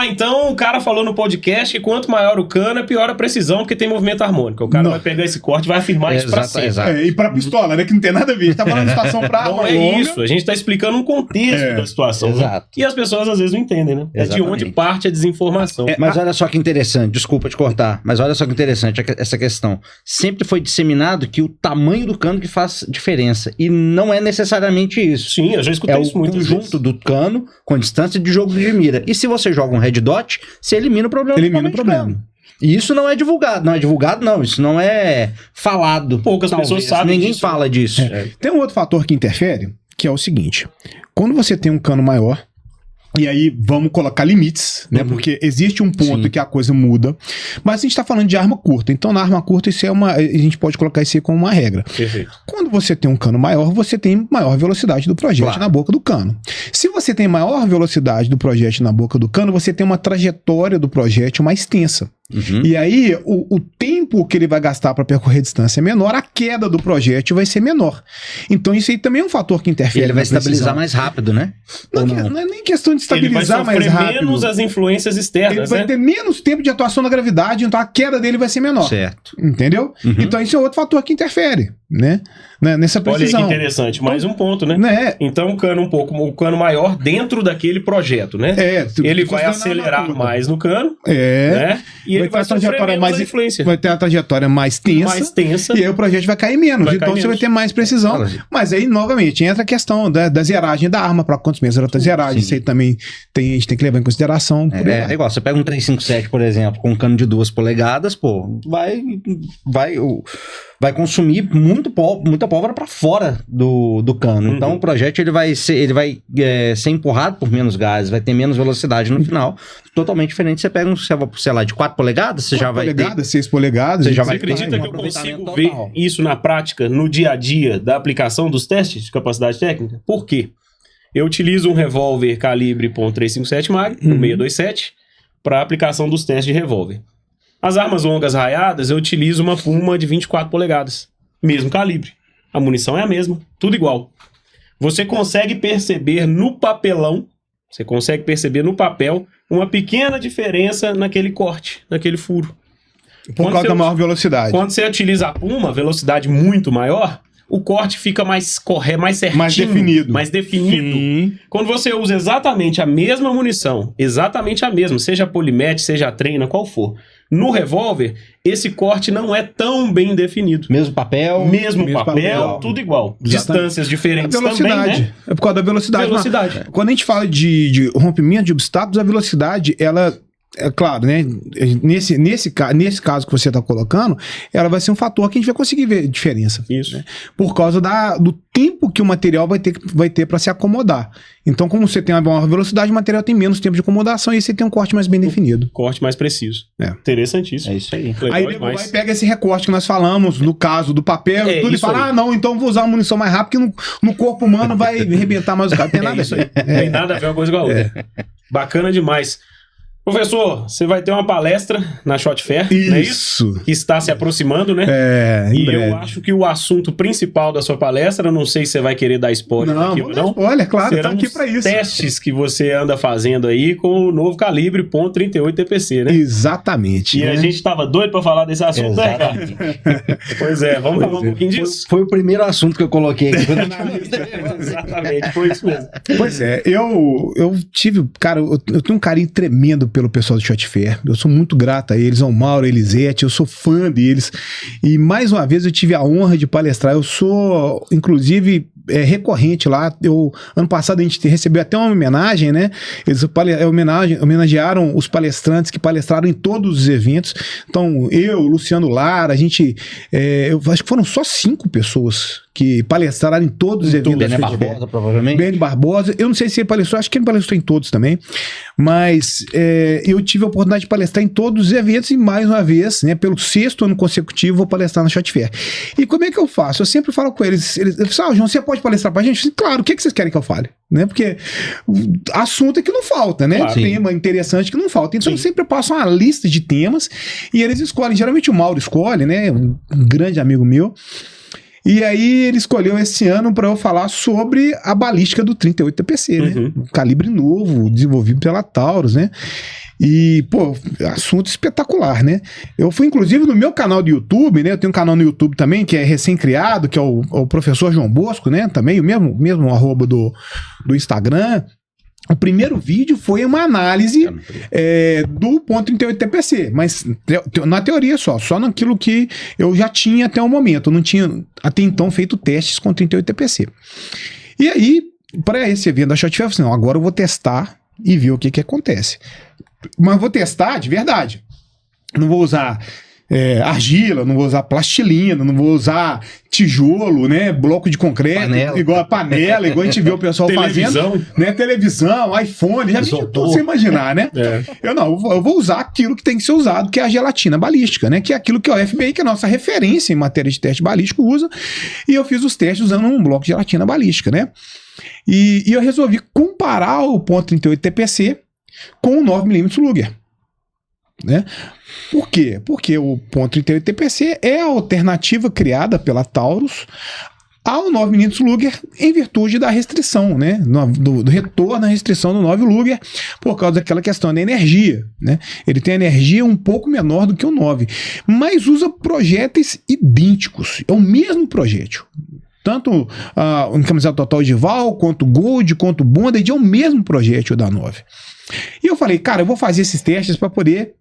Então o cara falou no podcast que quanto maior o cano, pior a precisão, porque tem movimento harmônico. O cara vai pegar esse corte e vai afirmar isso pra sempre. E pra pistola, né? Que não tem nada a ver. A gente tá falando de situação pra arma longa. Não é isso. A gente tá explicando um contexto da situação. Exato. E as pessoas às vezes não entendem, né? É de onde parte a desinformação. Mas olha só que interessante, desculpa te cortar, mas olha só que interessante essa questão. Sempre foi disseminado que o tamanho do cano que faz diferença. E não é necessariamente isso. Sim, eu já escutei isso muito. É o conjunto do cano com distância de jogo de mira. E se você joga um red dot, você elimina o problema. Elimina o problema. E isso não é divulgado. Não é divulgado, não. Isso não é falado. Poucas pessoas sabem. Ninguém fala disso. Tem um outro fator que interfere, que é o seguinte. Quando você tem um cano maior, e aí vamos colocar limites, né? Porque existe um ponto que a coisa muda. Mas a gente está falando de arma curta. Então, na arma curta, isso a gente pode colocar isso aí como uma regra. Perfeito. Quando você tem um cano maior, você tem maior velocidade do projétil na boca do cano. Se você tem maior velocidade do projétil na boca do cano, você tem uma trajetória do projétil mais extensa. E aí, o tempo que ele vai gastar para percorrer a distância é menor, a queda do projétil vai ser menor. Então, isso aí também é um fator que interfere. E ele vai estabilizar mais rápido, né? Não é nem questão de estabilizar mais rápido. Ele vai sofrer menos as influências externas, ele vai ter menos tempo de atuação da gravidade, então a queda dele vai ser menor. Certo. Entendeu? Então, isso é outro fator que interfere, né? Nessa precisão. Olha que interessante, mais um ponto, né? Então, o cano maior dentro daquele projeto, né? Ele vai acelerar mais no cano, né? E ele vai sofrer menos influência. Vai ter a trajetória mais tensa. E aí o projétil vai cair menos. Então você vai ter mais precisão. Mas aí, novamente, entra a questão da zeragem da arma, para quantos meses ela tá zerada. Isso aí também a gente tem que levar em consideração. É igual, você pega um 357, por exemplo, com um cano de 2 polegadas, vai consumir muita pólvora para fora do cano. Então o projétil ele vai ser empurrado por menos gases, vai ter menos velocidade no final. Totalmente diferente. Você pega sei lá, de 4 polegadas, você já vai ter... 6 polegadas. Você acredita que eu consigo ver isso na prática, no dia a dia da aplicação dos testes de capacidade técnica? Por quê? Eu utilizo um revólver calibre .357 Mag, no 627, para aplicação dos testes de revólver. As armas longas raiadas, eu utilizo uma Puma de 24 polegadas. Mesmo calibre. A munição é a mesma. Tudo igual. Você consegue perceber no papelão, uma pequena diferença naquele corte, naquele furo. Por causa da maior velocidade. Quando você utiliza a Puma, velocidade muito maior, o corte fica mais certinho. Mais definido. Sim. Quando você usa exatamente a mesma munição, exatamente a mesma, seja a Polimete, seja a Treina, qual for, no revólver, esse corte não é tão bem definido. Mesmo papel. Mesmo papel, tudo igual. Exatamente. Distâncias diferentes velocidade. também, né? É por causa da velocidade. Velocidade. Mas, quando a gente fala de rompimento de obstáculos, a velocidade, ela... É claro, né? Nesse caso que você está colocando, ela vai ser um fator que a gente vai conseguir ver diferença. Isso. Né? Por causa do tempo que o material vai ter para se acomodar. Então, como você tem uma maior velocidade, o material tem menos tempo de acomodação e você tem um corte mais bem definido. Corte mais preciso. É. Interessantíssimo. É isso aí. Legal Aí demais. vai pega esse recorte que nós falamos, no caso do papel, tudo, e fala, não, então vou usar uma munição mais rápida, que no corpo humano vai arrebentar mais o cara. Tem nada isso aí. Tem nada a ver uma coisa com a outra. Bacana demais. Professor, você vai ter uma palestra na Shot Fair, não é isso? Que está se aproximando, né? Em breve. Eu acho que o assunto principal da sua palestra, não sei se você vai querer dar spoiler aqui ou não. Olha, claro, serão tá aqui pra isso. testes que você anda fazendo aí com o novo calibre .38 TPC, né? Exatamente. E a gente tava doido pra falar desse assunto, né, cara? Pois é, vamos falar um pouquinho disso? Foi o primeiro assunto que eu coloquei aqui. Exatamente, foi isso mesmo. Pois é, eu tive, cara, eu tenho um carinho tremendo pelo pessoal do Shot Fair. Eu sou muito grato a eles, ao Mauro, a Elisete, eu sou fã deles. E mais uma vez eu tive a honra de palestrar. Eu sou, inclusive, recorrente lá. Ano passado a gente recebeu até uma homenagem, né? Eles homenagearam os palestrantes que palestraram em todos os eventos. Então, eu, Luciano Lara, a gente. Eu acho que foram só 5 pessoas que palestraram em todos os eventos. Bené Barbosa, provavelmente. Bené Barbosa. Eu não sei se ele palestrou, acho que ele palestrou em todos também. Mas eu tive a oportunidade de palestrar em todos os eventos e, mais uma vez, né, pelo 6º ano consecutivo, vou palestrar na Shot Fair. E como é que eu faço? Eu sempre falo com eles falam, João, você pode palestrar pra gente? Claro, o que vocês querem que eu fale? Né? Porque assunto é que não falta, né? Claro. Tema interessante que não falta. Então eu sempre passo uma lista de temas e eles escolhem. Geralmente o Mauro escolhe, né? Um grande amigo meu. E aí ele escolheu esse ano para eu falar sobre a balística do 38 TPC, né? Um calibre novo, desenvolvido pela Taurus, né? E, pô, assunto espetacular, né? Eu fui, inclusive, no meu canal do YouTube, né? Eu tenho um canal no YouTube também, que é recém-criado, que é o professor João Bosco, né? Também, o mesmo arroba do Instagram. O primeiro vídeo foi uma análise do .38 TPC, mas na teoria só naquilo que eu já tinha até o momento. Eu não tinha até então feito testes com 38 TPC. E aí, para esse evento da Shot Fair, eu falei assim, não, agora eu vou testar e ver o que acontece. Mas vou testar de verdade. Não vou usar argila, não vou usar plastilina, não vou usar tijolo, né, bloco de concreto, igual a panela, igual a gente vê o pessoal fazendo, né, televisão, iPhone, já vi tudo sem imaginar, né? Eu vou usar aquilo que tem que ser usado, que é a gelatina balística, né, que é aquilo que a FBI, que é a nossa referência em matéria de teste balístico, usa, e eu fiz os testes usando um bloco de gelatina balística, né? E eu resolvi comparar o .38 TPC com o 9mm Luger, né? Por quê? Porque o .38 TPC é a alternativa criada pela Taurus ao 9mm Luger em virtude da restrição, né? Do retorno à restrição do 9 Luger por causa daquela questão da energia, né? Ele tem energia um pouco menor do que o 9, mas usa projéteis idênticos, é o mesmo projétil. Tanto o encamisado total de Val, quanto Gold, quanto Bonded, é o mesmo projétil da 9. E eu falei, cara, eu vou fazer esses testes para poder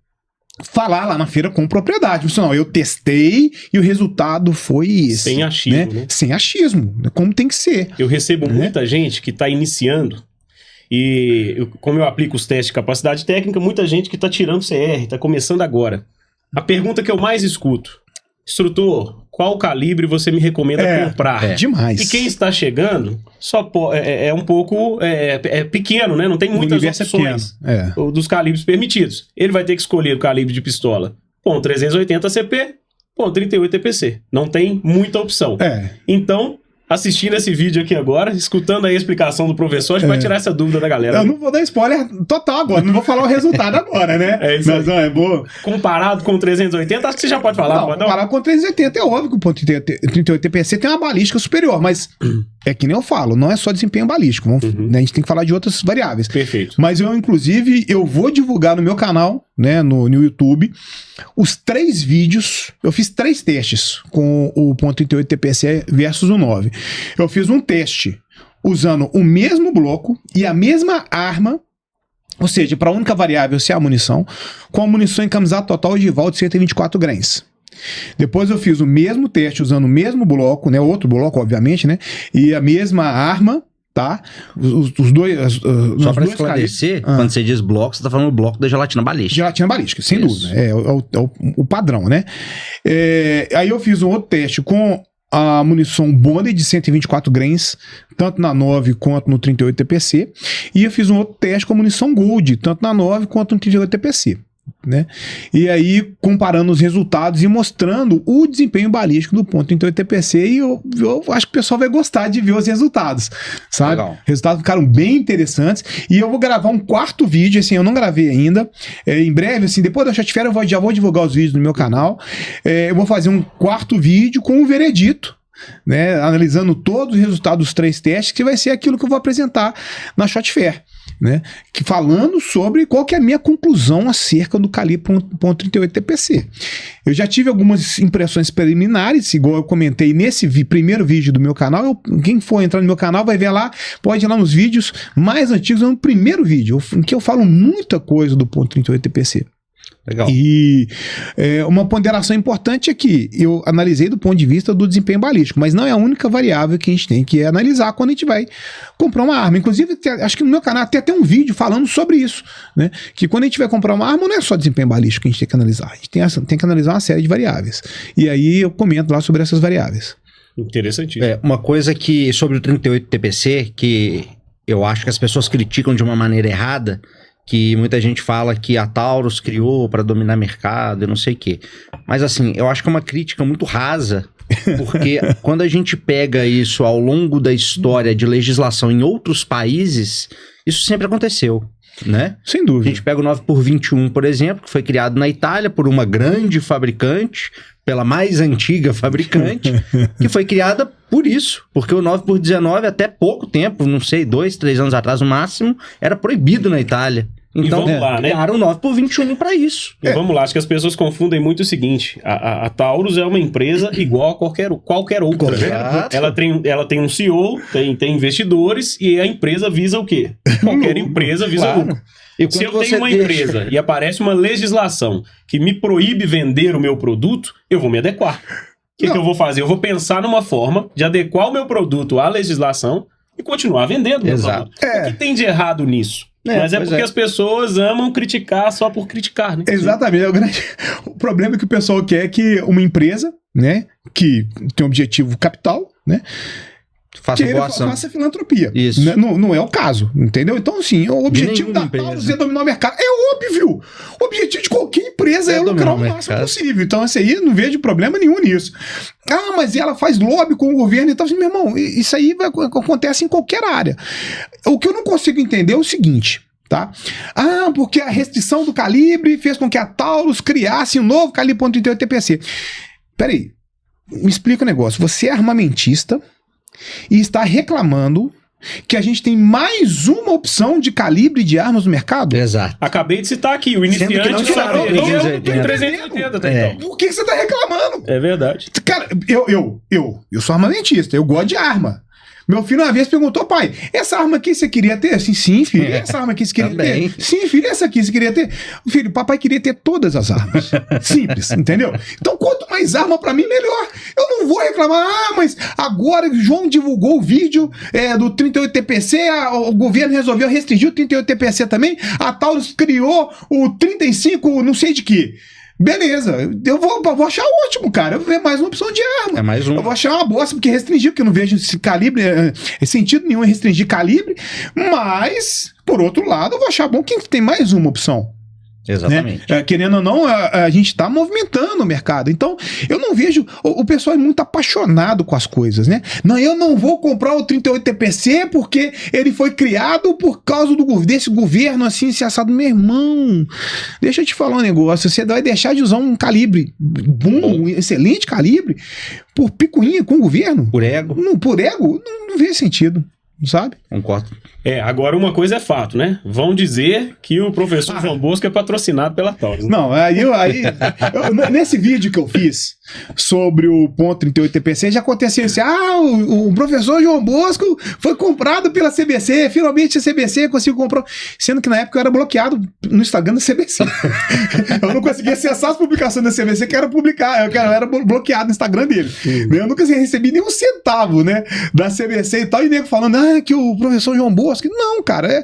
falar lá na feira com propriedade. Não, eu testei e o resultado foi esse. Sem achismo, né? Sem achismo, como tem que ser. Eu recebo muita gente que está iniciando e como eu aplico os testes de capacidade técnica, muita gente que está tirando CR, está começando agora. A pergunta que eu mais escuto, instrutor, qual calibre você me recomenda comprar? Demais. E quem está chegando é um pouco pequeno, né? Não tem muitas opções dos calibres permitidos. Ele vai ter que escolher o calibre de pistola .380 CP, .38 TPC. Não tem muita opção. Então, assistindo esse vídeo aqui agora, escutando aí a explicação do professor, a gente vai tirar essa dúvida da galera. Eu não vou dar spoiler total agora, não vou falar o resultado agora, né? Mas é boa. Comparado com o 380, acho que você já pode falar. Não, comparado com o 380 é óbvio que o .38 TPC tem uma balística superior, mas é que nem eu falo, não é só desempenho balístico, né, a gente tem que falar de outras variáveis. Perfeito. Mas inclusive, eu vou divulgar no meu canal, né, no YouTube, os 3 vídeos. Eu fiz 3 testes com o .38 TPC versus o 9. Eu fiz um teste usando o mesmo bloco e a mesma arma, ou seja, para a única variável ser a munição, com a munição encamisada total ogival de 124 grains. Depois eu fiz o mesmo teste usando o mesmo bloco, né, outro bloco, obviamente, né, e a mesma arma, tá? Os dois. Só para esclarecer, quando você diz bloco, você tá falando do bloco da gelatina balística. Gelatina balística, sem dúvida. É o padrão, né? Aí eu fiz um outro teste com a munição Bonder de 124 grains, tanto na 9 quanto no 38 TPC. E eu fiz um outro teste com a munição Gold, tanto na 9 quanto no 38 TPC. Né? E aí comparando os resultados e mostrando o desempenho balístico do .38 TPC, e eu acho que o pessoal vai gostar de ver os resultados, sabe? Legal. Resultados ficaram bem interessantes, e eu vou gravar um 4º vídeo, assim, eu não gravei ainda, em breve, assim, depois da Shotfair eu já vou divulgar os vídeos no meu canal. Eu vou fazer um 4º vídeo com o veredito, né, analisando todos os resultados dos 3 testes, que vai ser aquilo que eu vou apresentar na Shotfair, né, que falando sobre qual que é a minha conclusão acerca do calibre .38 TPC. Eu já tive algumas impressões preliminares, igual eu comentei nesse primeiro vídeo do meu canal. Quem for entrar no meu canal vai ver lá, pode ir lá nos vídeos mais antigos, no primeiro vídeo, em que eu falo muita coisa do .38 TPC. Legal. E uma ponderação importante é que eu analisei do ponto de vista do desempenho balístico, mas não é a única variável que a gente tem que analisar quando a gente vai comprar uma arma. Inclusive, acho que no meu canal até tem um vídeo falando sobre isso, né? Que quando a gente vai comprar uma arma, não é só desempenho balístico que a gente tem que analisar, a gente tem que analisar uma série de variáveis. E aí eu comento lá sobre essas variáveis. Interessantíssimo. Uma coisa que sobre o 38 TPC, que eu acho que as pessoas criticam de uma maneira errada, que muita gente fala que a Taurus criou para dominar mercado e não sei o quê. Mas assim, eu acho que é uma crítica muito rasa, porque quando a gente pega isso ao longo da história de legislação em outros países, isso sempre aconteceu, né? Sem dúvida. A gente pega o 9x21, por exemplo, que foi criado na Itália por uma grande fabricante, pela mais antiga fabricante, que foi criada por isso, porque o 9x19 até pouco tempo, não sei, 2, 3 anos atrás no máximo, era proibido na Itália. Então, vamos lá, né? criaram o 9x21 para isso. E vamos lá, acho que as pessoas confundem muito o seguinte: a Taurus é uma empresa igual a qualquer outra, né? Ela tem um CEO, tem investidores, e a empresa visa o quê? Qualquer empresa visa lucro. Se eu tenho uma empresa e aparece uma legislação que me proíbe vender o meu produto, eu vou me adequar. O que eu vou fazer? Eu vou pensar numa forma de adequar o meu produto à legislação e continuar vendendo o meu produto. O que tem de errado nisso? Mas é porque as pessoas amam criticar só por criticar, né? Exatamente. O problema é que o pessoal quer que uma empresa, né, que tem um objetivo capital, né, faça filantropia. Isso. Não é o caso, entendeu? Então, assim, o objetivo da Taurus é dominar o mercado. É óbvio! O objetivo de qualquer empresa é lucrar o máximo possível. Então, assim, aí não vejo problema nenhum nisso. Ah, mas ela faz lobby com o governo e tal. Assim, meu irmão, isso aí acontece em qualquer área. O que eu não consigo entender é o seguinte, tá? Ah, porque a restrição do calibre fez com que a Taurus criasse um novo calibre .38 TPC. Peraí, me explica o negócio. Você é armamentista e está reclamando que a gente tem mais uma opção de calibre de armas no mercado? Exato. Acabei de citar aqui, o iniciante só tem 380, tá, então. Por que você está reclamando? É verdade. Cara, eu sou armamentista, eu gosto de arma. Meu filho uma vez perguntou: pai, essa arma aqui você queria ter? Assim, sim, filho. Essa arma aqui você queria ter? Sim, filho. Essa aqui você queria ter? Filho, papai queria ter todas as armas. Simples, entendeu? Então, quanto mais arma pra mim, melhor. Eu não vou reclamar: ah, mas agora o João divulgou o vídeo do 38 TPC, o governo resolveu restringir o 38 TPC também, a Taurus criou o 35 não sei de que. Beleza, eu vou achar ótimo, cara. Eu vou ver mais uma opção de arma. É mais um. Eu vou achar uma bosta, porque restringir, porque eu não vejo esse calibre, sentido nenhum em restringir calibre. Mas, por outro lado, eu vou achar bom que tem mais uma opção. Exatamente. Né? Querendo ou não, a gente está movimentando o mercado. Então, eu não vejo... O pessoal é muito apaixonado com as coisas, né? Não, eu não vou comprar o 38 TPC porque ele foi criado por causa desse governo assim, se assado. Meu irmão, deixa eu te falar um negócio. Você vai deixar de usar um calibre bom, um excelente calibre, por picuinha com o governo? Por ego? Por ego? Não vê sentido. Sabe? Concordo. Agora uma coisa é fato, né? Vão dizer que o professor João Bosco é patrocinado pela Taurus. Não, nesse vídeo que eu fiz sobre o ponto 38 TPC, já acontecia assim, o professor João Bosco foi comprado pela CBC, finalmente a CBC conseguiu comprar, sendo que na época eu era bloqueado no Instagram da CBC. Eu não conseguia acessar as publicações da CBC, que era publicar, eu era bloqueado no Instagram dele. Eu nunca recebi nem um centavo, né, da CBC e tal, e nego falando, que o professor João Bosco, não, cara,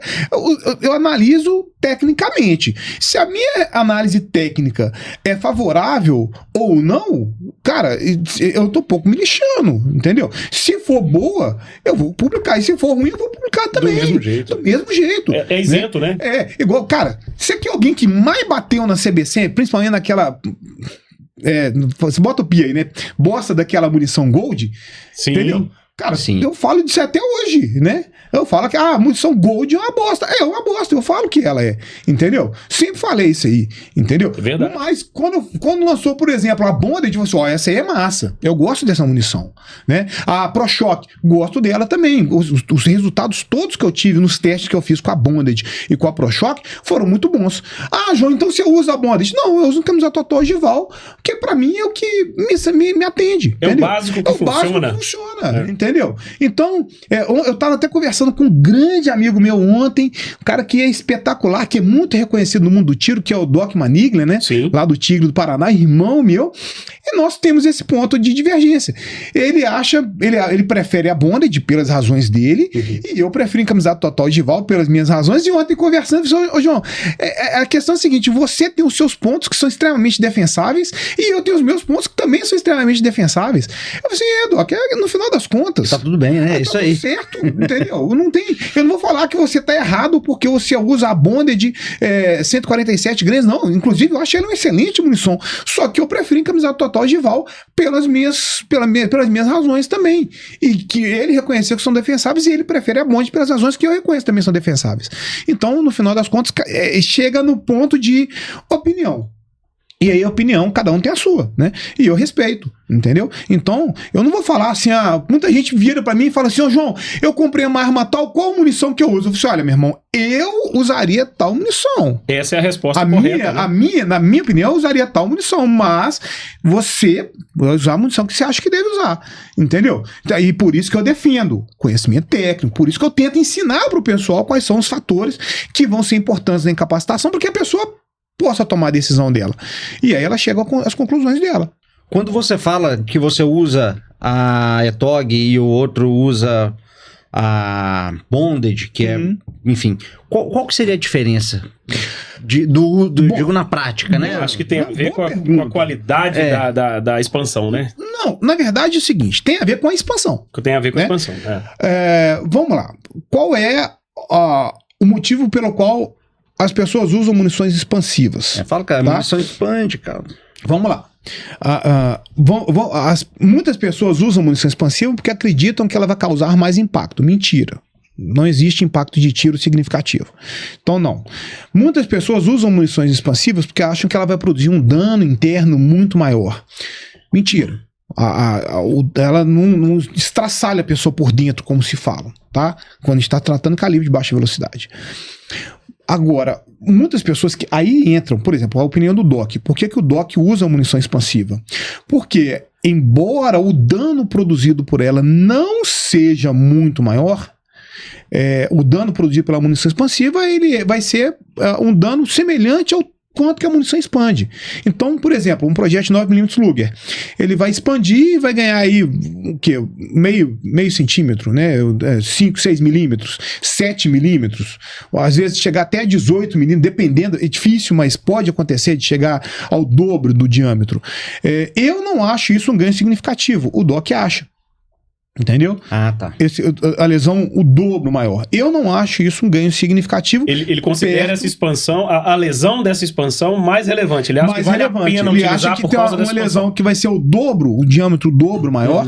eu analiso tecnicamente. Se a minha análise técnica é favorável ou não, cara, eu tô pouco me lixando, entendeu? Se for boa, eu vou publicar, e se for ruim, eu vou publicar também. Do mesmo jeito. Do mesmo jeito. É isento, né? Igual, cara, se aqui alguém que mais bateu na CBC, principalmente naquela... você bota o pi aí, né? Bosta daquela munição Gold, sim, entendeu? Cara, sim, eu falo disso até hoje, né? Eu falo que a munição Gold é uma bosta. É uma bosta, eu falo que ela é, entendeu? Sempre falei isso aí, entendeu? É verdade. Mas quando lançou, por exemplo, a Bonded, eu falei, essa aí é massa. Eu gosto dessa munição, né? A ProShock, gosto dela também. Os resultados todos que eu tive nos testes que eu fiz com a Bonded e com a ProShock foram muito bons. João, então você usa a Bonded? Não, eu uso camisa total ogival, porque pra mim é o que me atende. É entendeu? O básico que funciona. Entendeu? Então, eu tava até conversando com um grande amigo meu ontem, um cara que é espetacular, que é muito reconhecido no mundo do tiro, que é o Doc Maniglia, né? Sim. Lá do Tigre do Paraná, irmão meu, e nós temos esse ponto de divergência. Ele prefere a Bonded pelas razões dele, e eu prefiro encamisado total ogival pelas minhas razões, e ontem conversando, eu falei, João, a questão é a seguinte, você tem os seus pontos que são extremamente defensáveis, e eu tenho os meus pontos que também são extremamente defensáveis. Eu falei assim, Doc, no final das contas, tá tudo bem, né? Tá isso tudo aí. certo, entendeu? Eu não vou falar que você tá errado porque você usa a Bonded 147 gramas, não. Inclusive, eu acho ela uma excelente munição. Só que eu prefiro encamisado total ogival pelas minhas razões também. E que ele reconheceu que são defensáveis e ele prefere a Bonded pelas razões que eu reconheço também são defensáveis. Então, no final das contas, chega no ponto de opinião. E aí a opinião, cada um tem a sua, né? E eu respeito, entendeu? Então, eu não vou falar assim, muita gente vira pra mim e fala assim, João, eu comprei uma arma tal, qual munição que eu uso? Eu falei assim, olha, meu irmão, eu usaria tal munição. Essa é a resposta correta, né? Na minha opinião, eu usaria tal munição, mas você vai usar a munição que você acha que deve usar, entendeu? E por isso que eu defendo conhecimento técnico, por isso que eu tento ensinar pro pessoal quais são os fatores que vão ser importantes na incapacitação, porque a pessoa possa tomar a decisão dela. E aí ela chega às conclusões dela. Quando você fala que você usa a ETOG e o outro usa a Bonded, que é, enfim, qual que seria a diferença? Digo na prática, né? Acho que tem a ver com a qualidade da expansão, né? Não, na verdade é o seguinte, tem a ver com a expansão. Tem a ver com a expansão. Vamos lá. Qual é o motivo pelo qual as pessoas usam munições expansivas? Fala, cara, tá? munição expande, cara. Vamos lá. Muitas pessoas usam munição expansiva porque acreditam que ela vai causar mais impacto. Mentira. Não existe impacto de tiro significativo. Então, não. Muitas pessoas usam munições expansivas porque acham que ela vai produzir um dano interno muito maior. Mentira. Ela não estraçalha a pessoa por dentro, como se fala, tá? Quando a gente está tratando calibre de baixa velocidade. Agora, muitas pessoas que aí entram, por exemplo, a opinião do Doc. Por que o Doc usa a munição expansiva? Porque, embora o dano produzido por ela não seja muito maior, o dano produzido pela munição expansiva ele vai ser um dano semelhante ao quanto que a munição expande. Então, por exemplo, um projétil 9mm Luger, ele vai expandir e vai ganhar aí o quê? Meio centímetro, né? 5, 6 milímetros, 7 milímetros, às vezes chegar até 18 milímetros, dependendo, é difícil, mas pode acontecer de chegar ao dobro do diâmetro. Eu não acho isso um ganho significativo, o Doc acha. Entendeu? Ah, tá. A lesão, o dobro maior. Eu não acho isso um ganho significativo. Ele considera essa expansão, a lesão dessa expansão mais relevante. Ele acha que vale a pena ele acha que tem uma lesão que vai ser o dobro, o diâmetro dobro maior,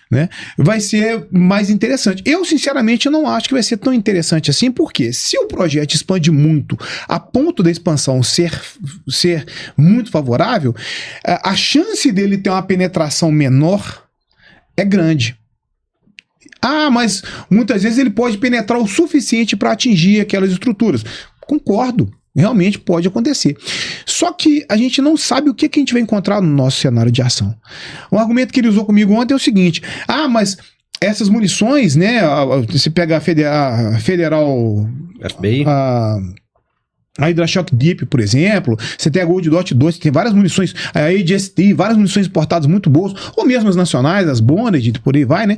né? Vai ser mais interessante. Eu, sinceramente, não acho que vai ser tão interessante assim, porque se o projeto expande muito a ponto da expansão ser muito favorável, a chance dele ter uma penetração menor é grande. Ah, mas muitas vezes ele pode penetrar o suficiente para atingir aquelas estruturas. Concordo, realmente pode acontecer. Só que a gente não sabe o que a gente vai encontrar no nosso cenário de ação. Um argumento que ele usou comigo ontem é o seguinte: ah, mas essas munições, né? Você pega a Federal FBI. A Hydra-Shock Deep, por exemplo, você tem a Gold Dot 2, você tem várias munições, a AGST, várias munições importadas muito boas, ou mesmo as nacionais, as Bonded, por aí vai, né?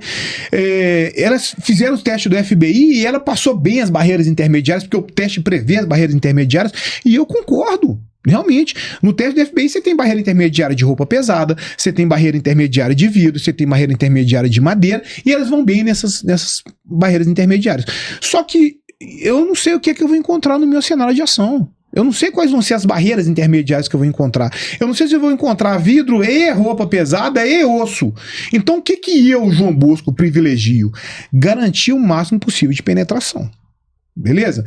Elas fizeram os testes do FBI e ela passou bem as barreiras intermediárias, porque o teste prevê as barreiras intermediárias, e eu concordo. Realmente, no teste do FBI você tem barreira intermediária de roupa pesada, você tem barreira intermediária de vidro, você tem barreira intermediária de madeira, e elas vão bem nessas barreiras intermediárias. Só que eu não sei o que é que eu vou encontrar no meu cenário de ação. Eu não sei quais vão ser as barreiras intermediárias que eu vou encontrar. Eu não sei se eu vou encontrar vidro e roupa pesada e osso. Então o que eu, João Bosco, privilegio? Garantir o máximo possível de penetração. Beleza?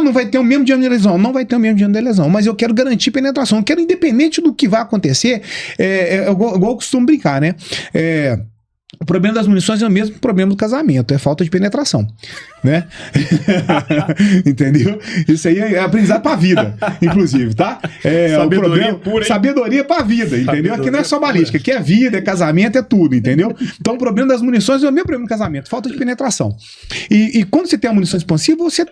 Não vai ter o mesmo diâmetro de lesão. Não vai ter o mesmo diâmetro de lesão, mas eu quero garantir penetração. Eu quero, independente do que vai acontecer, igual eu costumo brincar, né? O problema das munições é o mesmo problema do casamento, é falta de penetração, né? Entendeu? Isso aí é aprendizado pra vida, inclusive, tá? Sabedoria pura, hein? Sabedoria pra vida, entendeu? Sabedoria aqui não é só balística, aqui é vida, é casamento, é tudo, entendeu? Então o problema das munições é o mesmo problema do casamento, falta de penetração. E quando você tem a munição expansiva, você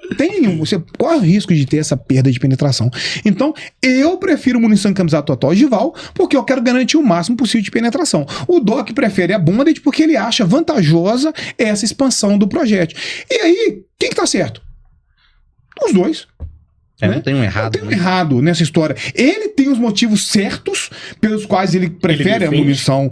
corre o risco de ter essa perda de penetração. Então, eu prefiro munição encamisada total ogival, porque eu quero garantir o máximo possível de penetração. O Doc prefere a Bonded porque ele acha vantajosa essa expansão do projétil. E aí, quem que tá certo? Os dois. Né? Não tem um errado. Não tem um errado nessa história. Ele tem os motivos certos pelos quais ele prefere a munição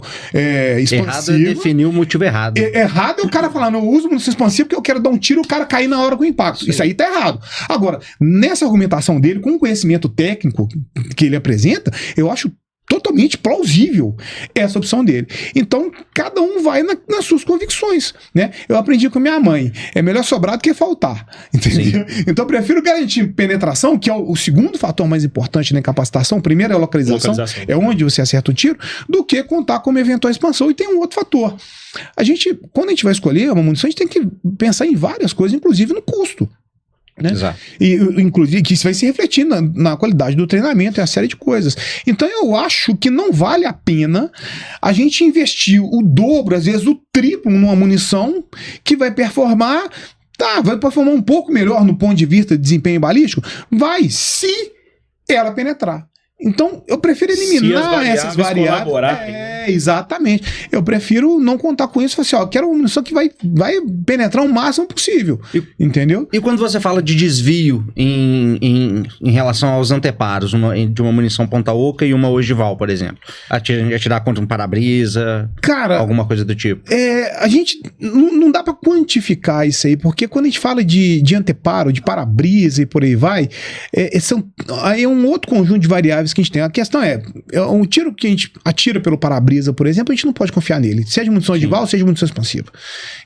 expansiva. Errado é definir o motivo errado. Errado é o cara falar, não, eu uso munição expansiva porque eu quero dar um tiro e o cara cair na hora com o impacto. Sim. Isso aí tá errado. Agora, nessa argumentação dele, com o conhecimento técnico que ele apresenta, eu acho totalmente plausível essa opção dele. Então, cada um vai nas suas convicções, né? Eu aprendi com minha mãe, é melhor sobrar do que faltar, entendeu? Sim. Então, eu prefiro garantir penetração, que é o segundo fator mais importante na incapacitação. O primeiro é a localização, é onde você acerta o tiro, do que contar com uma eventual expansão. E tem um outro fator. Quando a gente vai escolher uma munição, a gente tem que pensar em várias coisas, inclusive no custo. Né? Exato. E, inclusive, que isso vai se refletir na qualidade do treinamento e a série de coisas. Então eu acho que não vale a pena a gente investir o dobro, às vezes o triplo, numa munição que vai performar, vai performar um pouco melhor no ponto de vista de desempenho balístico, vai, se ela penetrar. Então, eu prefiro eliminar essas variáveis. Exatamente. Eu prefiro não contar com isso. Falar assim, eu quero uma munição que vai penetrar o máximo possível. Entendeu? E quando você fala de desvio em relação aos anteparos, de uma munição ponta oca e uma ogival, por exemplo? Atirar contra um para-brisa? Cara, alguma coisa do tipo? A gente não dá pra quantificar isso aí, porque quando a gente fala de anteparo, de para-brisa e por aí vai, aí é um outro conjunto de variáveis que a gente tem. A questão é um tiro que a gente atira pelo para-brisa, por exemplo, a gente não pode confiar nele. Seja munição ogival, seja munição expansiva.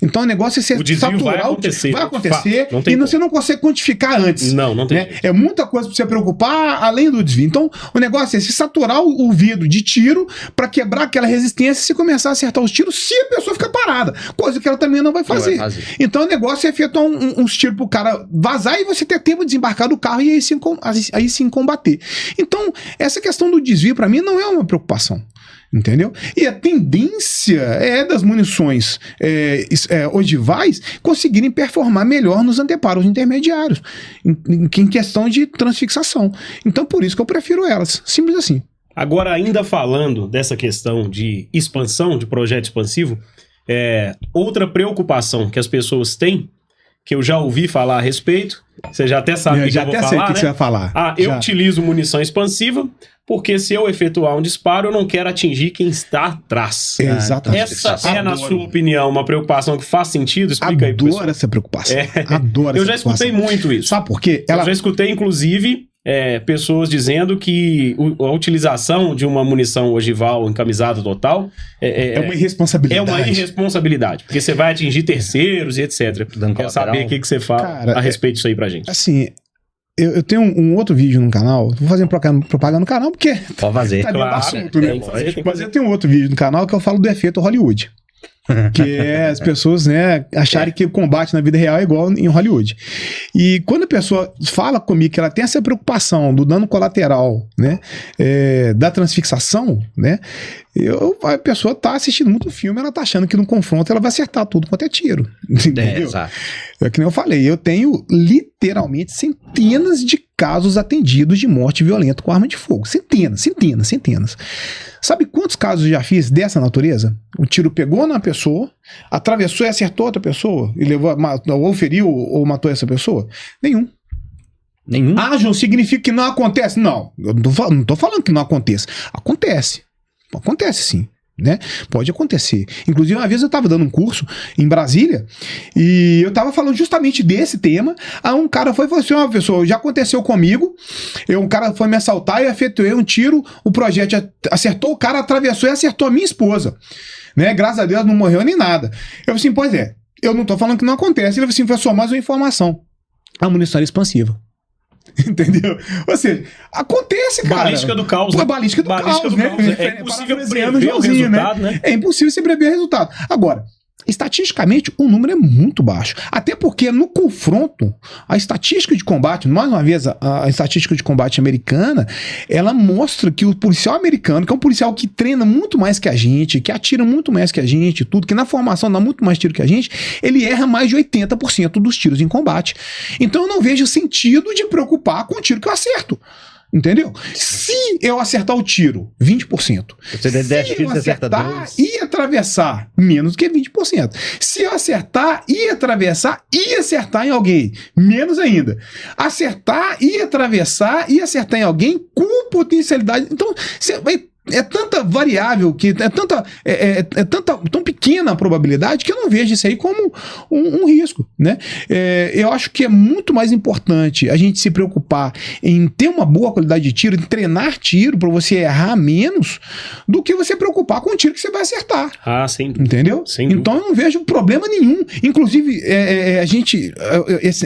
Então o negócio é ser saturar. Vai acontecer e você não consegue quantificar antes. Não tem. Né? É muita coisa pra você preocupar além do desvio. Então o negócio é se saturar o vidro de tiro pra quebrar aquela resistência e se começar a acertar os tiros se a pessoa ficar parada. Coisa que ela também não vai fazer. Então o negócio é efetuar uns tiros pro cara vazar e você ter tempo de desembarcar do carro e aí sim combater. Então essa questão do desvio pra mim não é uma preocupação. Entendeu? E a tendência é das munições ogivais conseguirem performar melhor nos anteparos intermediários, em questão de transfixação. Então, por isso que eu prefiro elas. Simples assim. Agora, ainda falando dessa questão de expansão, de projeto expansivo, outra preocupação que as pessoas têm que eu já ouvi falar a respeito. Você já até sabe o que eu vou falar, né? Você vai falar. Eu utilizo munição expansiva porque se eu efetuar um disparo, eu não quero atingir quem está atrás. Exatamente. Essa é, na sua opinião, uma preocupação que faz sentido? Explica aí, pessoal. Adoro essa preocupação. Adoro eu essa já escutei muito isso. Sabe por quê? Eu já escutei, inclusive, pessoas dizendo que a utilização de uma munição ogival encamisada total é uma irresponsabilidade. É uma irresponsabilidade, porque você vai atingir terceiros e etc. Quero saber o que você fala a respeito disso aí pra gente. Assim, eu tenho um outro vídeo no canal, vou fazer propaganda no canal porque pode fazer. Tá claro, assunto, né? Mas eu tenho um outro vídeo no canal que eu falo do efeito Hollywood. Que é as pessoas, né, acharem que o combate na vida real é igual em Hollywood. E quando a pessoa fala comigo que ela tem essa preocupação do dano colateral, né, da transfixação, né, a pessoa tá assistindo muito filme, ela tá achando que no confronto ela vai acertar tudo quanto é tiro. Entendeu? Exato. É que nem eu falei, eu tenho literalmente centenas de casos atendidos de morte violenta com arma de fogo. Centenas. Sabe quantos casos eu já fiz dessa natureza? O tiro pegou na pessoa, atravessou e acertou outra pessoa, e levou, ou feriu ou matou essa pessoa? Nenhum. João, significa que não acontece? Não, eu não tô falando que não aconteça. Acontece sim. Né? Pode acontecer. Inclusive, uma vez eu estava dando um curso em Brasília e eu estava falando justamente desse tema. Aí um cara foi e falou assim: uma pessoa, já aconteceu comigo. Um cara foi me assaltar e efetuei um tiro. O projétil acertou o cara, atravessou e acertou a minha esposa. Né? Graças a Deus não morreu nem nada. Eu falei assim: pois é, eu não estou falando que não acontece. Ele falou assim: foi só mais uma informação. A munição era expansiva. Entendeu? Ou seja, acontece, cara. Balística do caos. Balística do caos, né? É impossível prever o resultado, né? É impossível se prever o resultado. Agora, estatisticamente, o número é muito baixo. Até porque no confronto, a estatística de combate, mais uma vez, a estatística de combate americana, ela mostra que o policial americano, que é um policial que treina muito mais que a gente, que atira muito mais que a gente, tudo, que na formação dá muito mais tiro que a gente, ele erra mais de 80% dos tiros em combate. Então eu não vejo sentido de preocupar com o tiro que eu acerto. Entendeu? Se eu acertar o tiro, 20%. Você der 10 tiros, você acerta 2. E atravessar, menos do que 20%. Se eu acertar e atravessar e acertar em alguém, menos ainda. Acertar e atravessar e acertar em alguém com potencialidade. Então, você vai. É tanta variável, tão pequena a probabilidade que eu não vejo isso aí como um risco, né? Eu acho que é muito mais importante a gente se preocupar em ter uma boa qualidade de tiro, em treinar tiro para você errar menos, do que você preocupar com o tiro que você vai acertar. Sem dúvida. Entendeu? Sem dúvida. Então eu não vejo problema nenhum. Inclusive,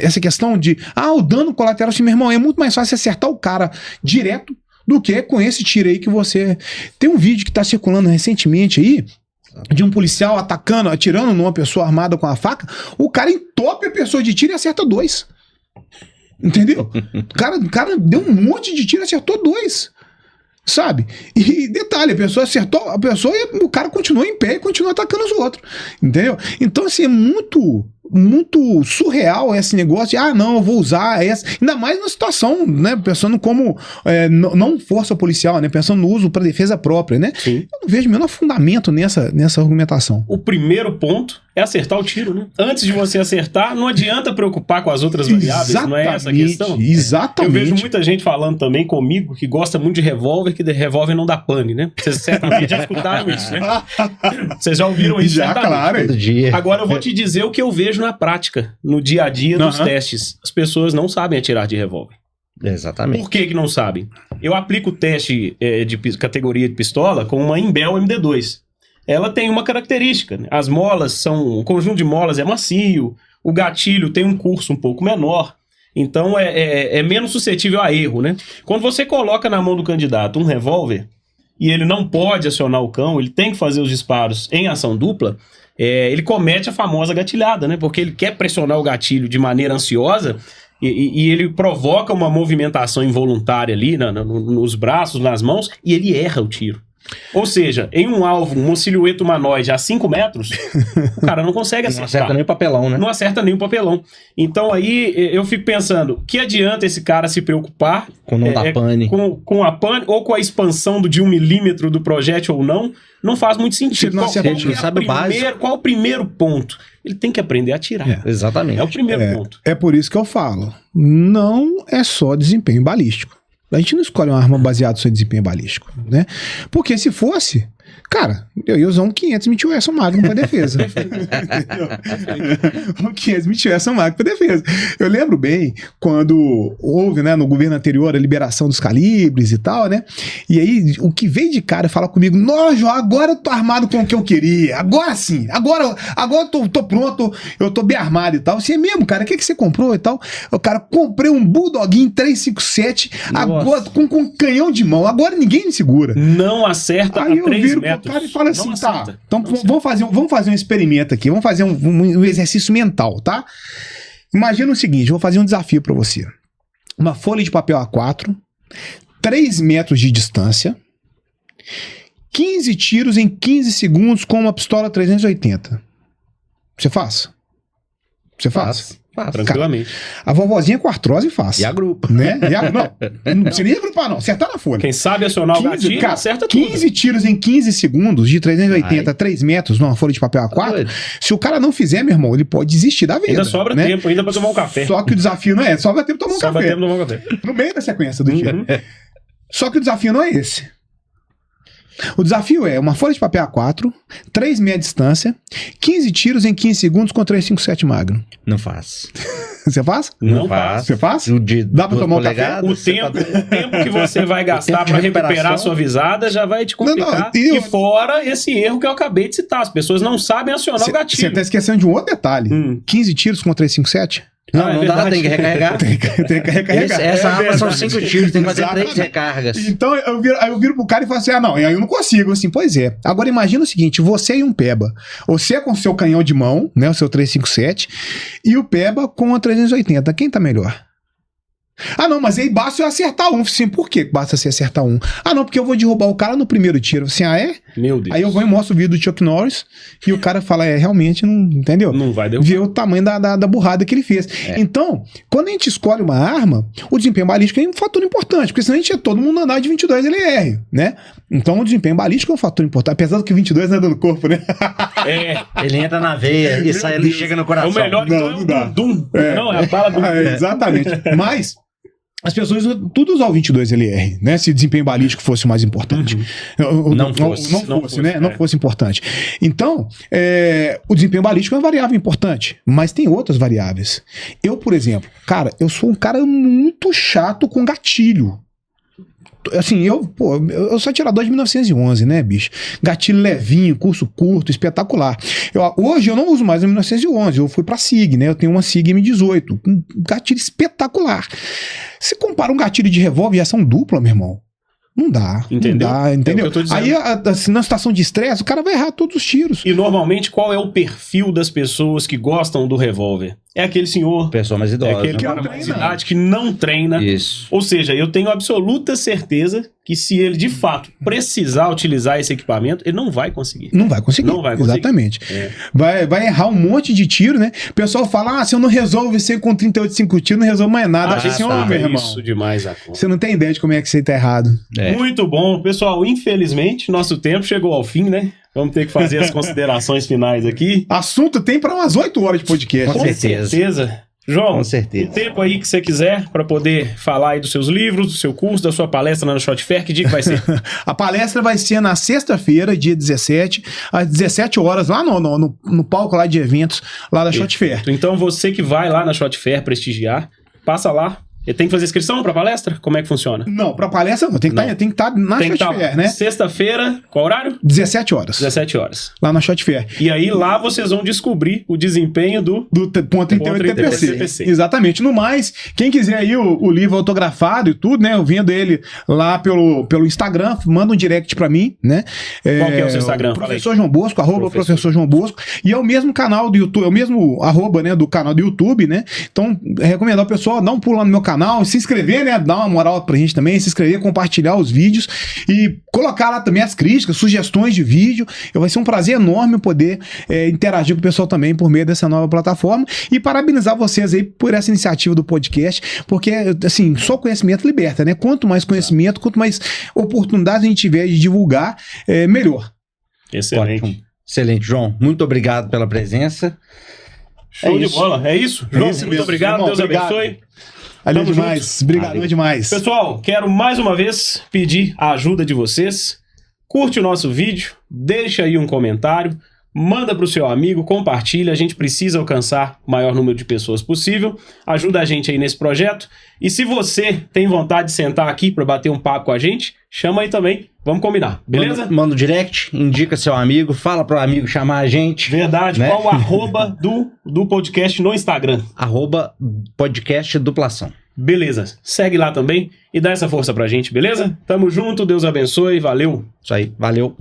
essa questão de o dano colateral, assim, meu irmão, é muito mais fácil acertar o cara direto do que com esse tiro aí que você... Tem um vídeo que tá circulando recentemente aí, de um policial atirando numa pessoa armada com a faca, o cara entope a pessoa de tiro e acerta 2. Entendeu? O cara deu um monte de tiro e acertou 2. Sabe? E detalhe, a pessoa acertou a pessoa e o cara continuou em pé e continuou atacando os outros. Entendeu? Então, assim, é muito surreal esse negócio de, não, eu vou usar essa. Ainda mais na situação, né? Pensando como, não força policial, né? Pensando no uso para defesa própria, né? Sim. Eu não vejo o menor fundamento nessa argumentação. O primeiro ponto é acertar o tiro, né? Antes de você acertar, não adianta preocupar com as outras variáveis, não é essa a questão? Exatamente. Eu vejo muita gente falando também comigo que gosta muito de revólver, que de revólver não dá pane, né? Vocês certamente já escutaram isso, né? Vocês já ouviram isso? Já, claro. Todo dia. Agora eu vou te dizer o que eu vejo na prática, no dia a dia dos testes. As pessoas não sabem atirar de revólver. Exatamente. Por que não sabem? Eu aplico o teste de categoria de pistola com uma Imbel MD2. Ela tem uma característica, né? As molas o conjunto de molas é macio, o gatilho tem um curso um pouco menor, então é menos suscetível a erro, né? Quando você coloca na mão do candidato um revólver e ele não pode acionar o cão, ele tem que fazer os disparos em ação dupla, ele comete a famosa gatilhada, né? Porque ele quer pressionar o gatilho de maneira ansiosa e ele provoca uma movimentação involuntária ali nos braços, nas mãos, e ele erra o tiro. Ou seja, em um alvo, uma silhueta humanoide a 5 metros, o cara não consegue acertar. Não acerta nem o papelão, né? Não acerta nem o papelão. Então aí eu fico pensando, que adianta esse cara se preocupar Com não dar pane. com a pane ou com a expansão de 1 milímetro do projétil ou não? Não faz muito sentido. Qual o primeiro ponto? Ele tem que aprender a atirar. Exatamente. É o primeiro ponto. É por isso que eu falo, não é só desempenho balístico. A gente não escolhe uma arma baseada só em desempenho balístico, né? Porque se fosse, cara, eu ia usar um 500 Wesson Magnum pra defesa. Um 500 Wesson Magnum pra defesa. Eu lembro bem quando houve, né, no governo anterior a liberação dos calibres e tal, né? E aí o que veio de cara fala comigo, nossa, agora eu tô armado com o que eu queria. Agora sim, agora eu tô pronto, eu tô bem armado e tal. Assim, é mesmo, cara, o que você comprou e tal? O cara, comprei um Bulldoguinho 357, agora com canhão de mão, agora ninguém me segura. Não acerta aí a 3 metros. O cara e fala assim, tá, então vamos fazer um experimento aqui, vamos fazer um exercício mental, tá? Imagina o seguinte, eu vou fazer um desafio pra você. Uma folha de papel A4, 3 metros de distância, 15 tiros em 15 segundos com uma pistola 380. Você faz? Você faz? Tranquilamente. A vovozinha com artrose faz. E a grupo. Né? Não precisa nem agrupar, não. Acertar na folha. Quem sabe acionar o gatilho, cara, acerta tudo. 15 tiros em 15 segundos, de 380 a 3 metros numa folha de papel A4. Se o cara não fizer, meu irmão, ele pode desistir da vida. Ainda sobra tempo, ainda pra tomar um café. Só que o desafio não é, sobra tempo pra tomar um café. Sobra tempo pra tomar um café. No meio da sequência do dia. Só que o desafio não é esse. O desafio é uma folha de papel A4, 3 meia distância, 15 tiros em 15 segundos com 357 Magnum. Não faz. Você faz? Não faz. Você faz? Dá pra tomar um café? O tempo que você vai gastar pra recuperar a sua visada já vai te complicar. E fora esse erro que eu acabei de citar. As pessoas não sabem acionar o gatilho. Você tá esquecendo de um outro detalhe. 15 tiros com 357? Não dá, tem que recarregar. Tem que recarregar. Essa arma são 5 tiros, tem que fazer 3 recargas. Então eu viro pro cara e falo assim, aí eu não consigo. Assim, pois é. Agora imagina o seguinte, você e um Peba. Você com o seu canhão de mão, né, o seu 357, e o Peba com a 380. Quem tá melhor? Ah, não, mas aí basta eu acertar um. Sim, por que basta você acertar um? Ah, não, porque eu vou derrubar o cara no primeiro tiro. Assim, é? Meu Deus. Aí eu vou e mostro o vídeo do Chuck Norris e o cara fala, realmente não, entendeu? Não vai derrubar. Vê o tamanho da burrada que ele fez. Então, quando a gente escolhe uma arma, o desempenho balístico é um fator importante, porque senão a gente ia todo mundo andar de 22 LR, né? Então o desempenho balístico é um fator importante, apesar do que 22 não é no corpo, né? Ele entra na veia e sai, ele chega no coração. É o melhor não dá. Não, é a bala do exatamente. Mas as pessoas tudo usam o 22 LR, né? Se o desempenho balístico fosse o mais importante. Não fosse, né? Não fosse importante. Então, o desempenho balístico é uma variável importante, mas tem outras variáveis. Eu, por exemplo, cara, eu sou um cara muito chato com gatilho. Assim, eu sou atirador de 1911, né, bicho? Gatilho levinho, curso curto, espetacular. Hoje eu não uso mais a 1911, eu fui pra SIG, né? Eu tenho uma SIG M18, um gatilho espetacular. Você compara um gatilho de revólver e ação dupla, meu irmão? Não dá. Entendeu? Não dá, entendeu? É o que eu tô dizendo. Aí, assim, na situação de estresse, o cara vai errar todos os tiros. E normalmente, qual é o perfil das pessoas que gostam do revólver? É aquele senhor... Pessoa mais idosa. É aquele cara mais idade que não treina. Isso. Ou seja, eu tenho absoluta certeza que se ele, de fato, precisar utilizar esse equipamento, ele não vai conseguir. Não vai conseguir. Não vai conseguir. Exatamente. Vai errar um monte de tiro, né? O pessoal fala, se eu não resolvo isso com 38,5 tiros, não resolvo mais nada. Meu irmão. Isso demais a conta. Você não tem ideia de como é que você tá errado. Muito bom. Pessoal, infelizmente, nosso tempo chegou ao fim, né? Vamos ter que fazer as considerações finais aqui. Assunto tem para umas 8 horas de podcast. Com certeza. João, com certeza. O tempo aí que você quiser para poder falar aí dos seus livros, do seu curso, da sua palestra na Shot Fair, que dia que vai ser? A palestra vai ser na sexta-feira, dia 17, às 17 horas, lá no palco lá de eventos, lá da Shot Fair. Então você que vai lá na Shot Fair prestigiar, passa lá. Tem que fazer inscrição pra palestra? Como é que funciona? Não, pra palestra não. Tem que estar na Shot Fair, né? Sexta-feira, qual horário? 17 horas. 17 horas. Lá na Shot Fair. E aí lá vocês vão descobrir o desempenho do ponto 38 TPC. Exatamente. No mais, quem quiser aí o livro autografado e tudo, né? Eu vendo ele lá pelo Instagram, manda um direct pra mim, né? Qual que é o seu Instagram? Professor João Bosco, @professor João Bosco. E é o mesmo canal do YouTube, é o mesmo @, né, do canal do YouTube, né? Então, recomendar o pessoal dar um pulo lá no meu canal, canal, se inscrever, né? Dar uma moral pra gente também, se inscrever, compartilhar os vídeos e colocar lá também as críticas, sugestões de vídeo. Vai ser um prazer enorme poder interagir com o pessoal também por meio dessa nova plataforma e parabenizar vocês aí por essa iniciativa do podcast, porque, assim, só conhecimento liberta, né? Quanto mais conhecimento, quanto mais oportunidades a gente tiver de divulgar, melhor. Excelente. Ótimo. Excelente, João. Muito obrigado pela presença. Show de bola. É isso? João, muito obrigado. Irmão, Deus abençoe. Valeu Tamo demais. Obrigado demais. Pessoal, quero mais uma vez pedir a ajuda de vocês. Curte o nosso vídeo, deixa aí um comentário, manda para o seu amigo, compartilha. A gente precisa alcançar o maior número de pessoas possível. Ajuda a gente aí nesse projeto. E se você tem vontade de sentar aqui para bater um papo com a gente, chama aí também. Vamos combinar, beleza? Manda o direct, indica seu amigo, fala pro amigo chamar a gente. Verdade. Né? Qual o arroba do podcast no Instagram? @podcast duplação. Beleza. Segue lá também e dá essa força pra gente, beleza? Tamo junto, Deus abençoe, valeu. Isso aí, valeu.